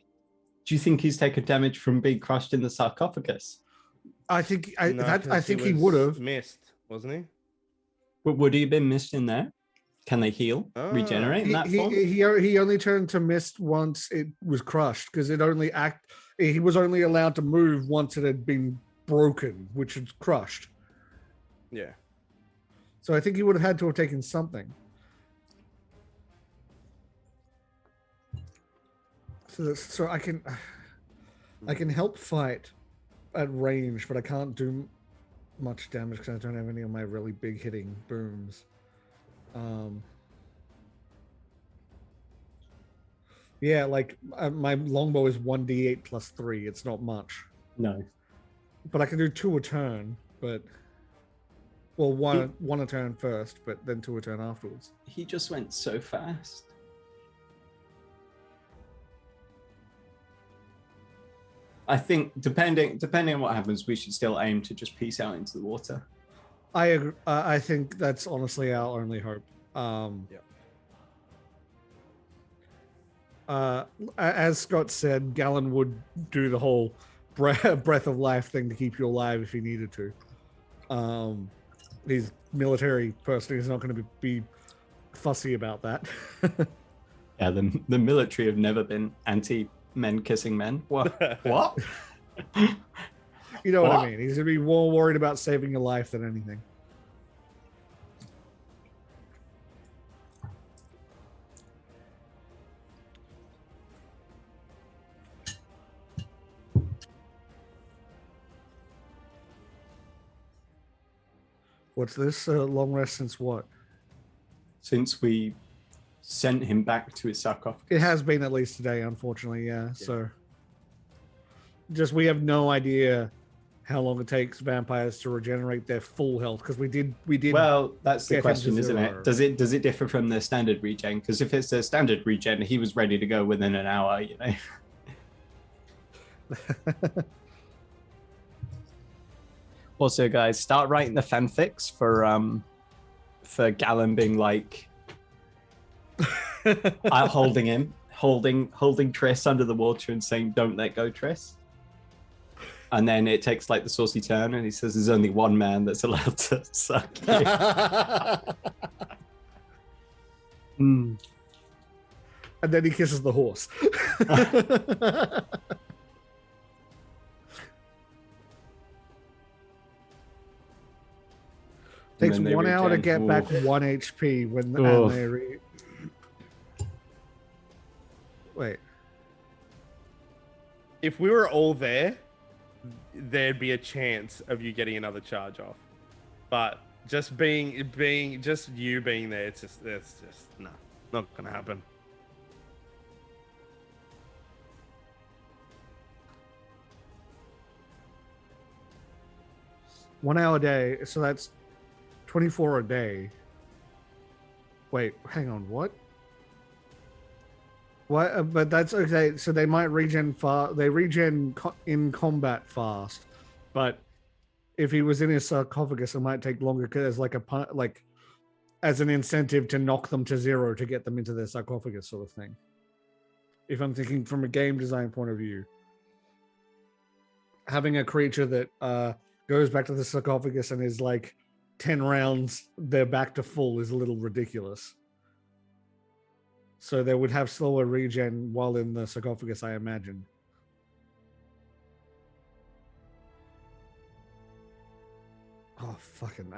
Do you think he's taken damage from being crushed in the sarcophagus? I think No, I 'cause think he he was would have. missed, wasn't he? But would he have been missed in there? Can they heal? Regenerate in that form? He only turned to mist once it was crushed, because he was only allowed to move once it had been broken, which is crushed. Yeah. So I think he would have had to have taken something. So I can help fight at range, but I can't do much damage because I don't have any of my really big hitting booms. Yeah, like my longbow is 1d8 plus 3. It's not much. No. but I can do 2 a turn. But well, one a turn first, but then 2 a turn afterwards. He just went so fast. I think depending on what happens, we should still aim to just peace out into the water. I agree. I think that's honestly our only hope. As Scott said, Gallon would do the whole breath of life thing to keep you alive if he needed to. He's military person. He's not going to be fussy about that. Yeah, the military have never been anti-men kissing men. What? What? You know what I mean? He's going to be more worried about saving your life than anything. What's this? Long rest since what? Since we sent him back to his sarcophagus. It has been at least today, unfortunately, yeah. So just we have no idea how long it takes vampires to regenerate their full health, because we did Well, that's the get him to question, isn't zero. it? Does it differ from the standard regen? Because if it's a standard regen, he was ready to go within an hour, you know. Also, guys, start writing the fanfics for Gallon being like holding him, holding Triss under the water and saying, "Don't let go, Triss." And then it takes like the saucy turn, and he says, "There's only one man that's allowed to suck you." And then he kisses the horse. Takes 1 hour to get back 1 HP when and they Wait. If we were all there, there'd be a chance of you getting another charge off. But just being just you being there, it's just nah, not gonna happen. One hour a day, so that's 24 a day. Wait, hang on, what? What? But that's okay. So they might regen fast. They regen in combat fast, but if he was in his sarcophagus, it might take longer because like as an incentive to knock them to 0 to get them into their sarcophagus, sort of thing. If I'm thinking from a game design point of view, having a creature that goes back to the sarcophagus and is like 10 rounds, they're back to full is a little ridiculous. So they would have slower regen while in the sarcophagus, I imagine. Oh, fucking...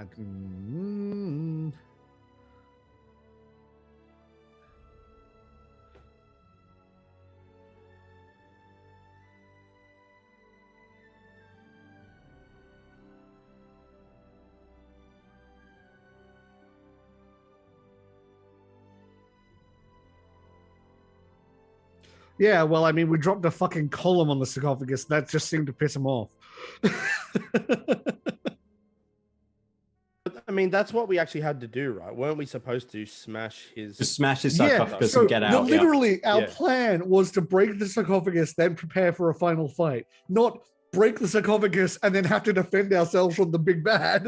Yeah, well, I mean, we dropped a fucking column on the sarcophagus. That just seemed to piss him off. But, I mean, that's what we actually had to do, right? Weren't we supposed to smash his... Just smash his sarcophagus and get out. Literally, our plan was to break the sarcophagus, then prepare for a final fight. Not break the sarcophagus and then have to defend ourselves from the big bad.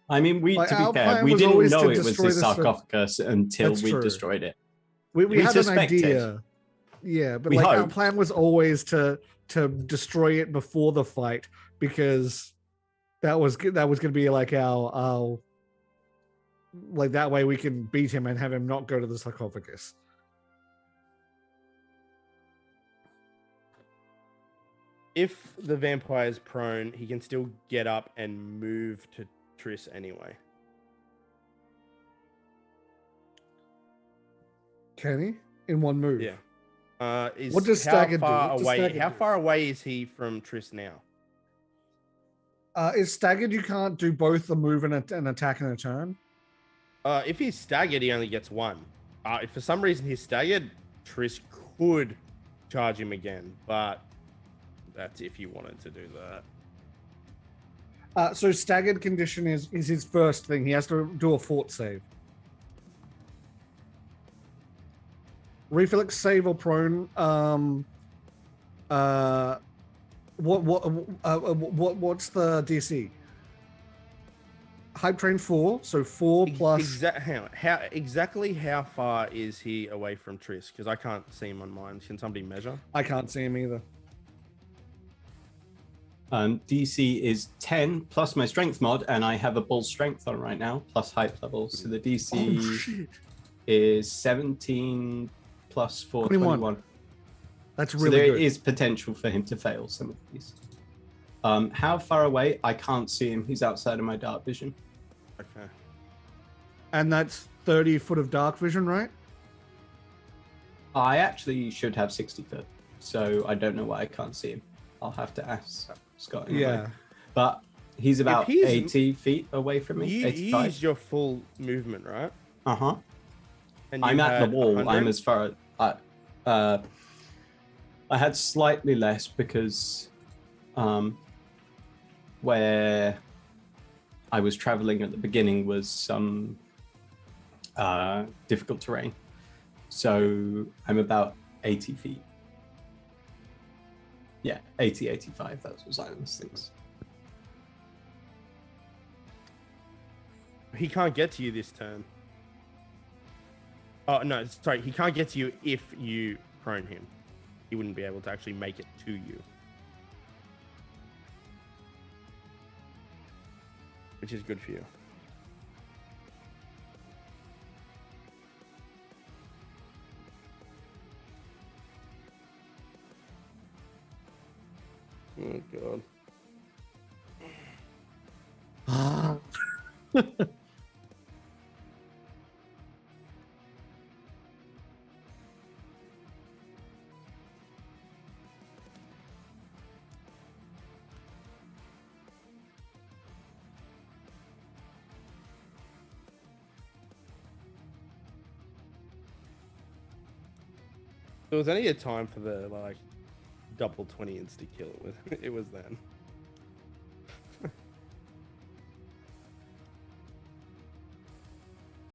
I mean, to be fair, we didn't know it was his sarcophagus until we destroyed it. We had an idea. Yeah, but our plan was always to destroy it before the fight, because that was going to be like our like that way we can beat him and have him not go to the sarcophagus. If the vampire is prone, he can still get up and move to Triss anyway. Can he? In one move? Yeah. What does Staggered do? How far away is he from Triss now? Is Staggered you can't do both the move and an attack in a turn? If he's staggered, he only gets one. If for some reason he's staggered, Triss could charge him again, but that's if you wanted to do that. So staggered condition is his first thing. He has to do a fort save. Reflex save or prone. What's the DC? Hype train 4, so 4 plus. Exactly how far is he away from Triss? Because I can't see him on mine. Can somebody measure? I can't see him either. DC is 10 plus my strength mod, and I have a bull strength on right now, plus height level. So the DC is 17 plus 4, 21. That's So really there good. is potential for him to fail some of these. How far away? I can't see him. He's outside of my dark vision. Okay. And that's 30 foot of dark vision, right? I actually should have 60 foot, so I don't know why I can't see him. I'll have to ask Scott. Anyway. Yeah. But he's about he's- 80 feet away from me. You 85. used your full movement, right? Uh-huh. And I'm you at the had wall. 100? I'm as far as I had slightly less because where I was traveling at the beginning was some difficult terrain. So I'm about 80 feet. Yeah, 80, 85. That was those things. He can't get to you this turn. Oh, no, sorry. He can't get to you if you prone him. He wouldn't be able to actually make it to you. Which is good for you. Oh, God. There was only a time for the, like, double 20 insta kill. It was then.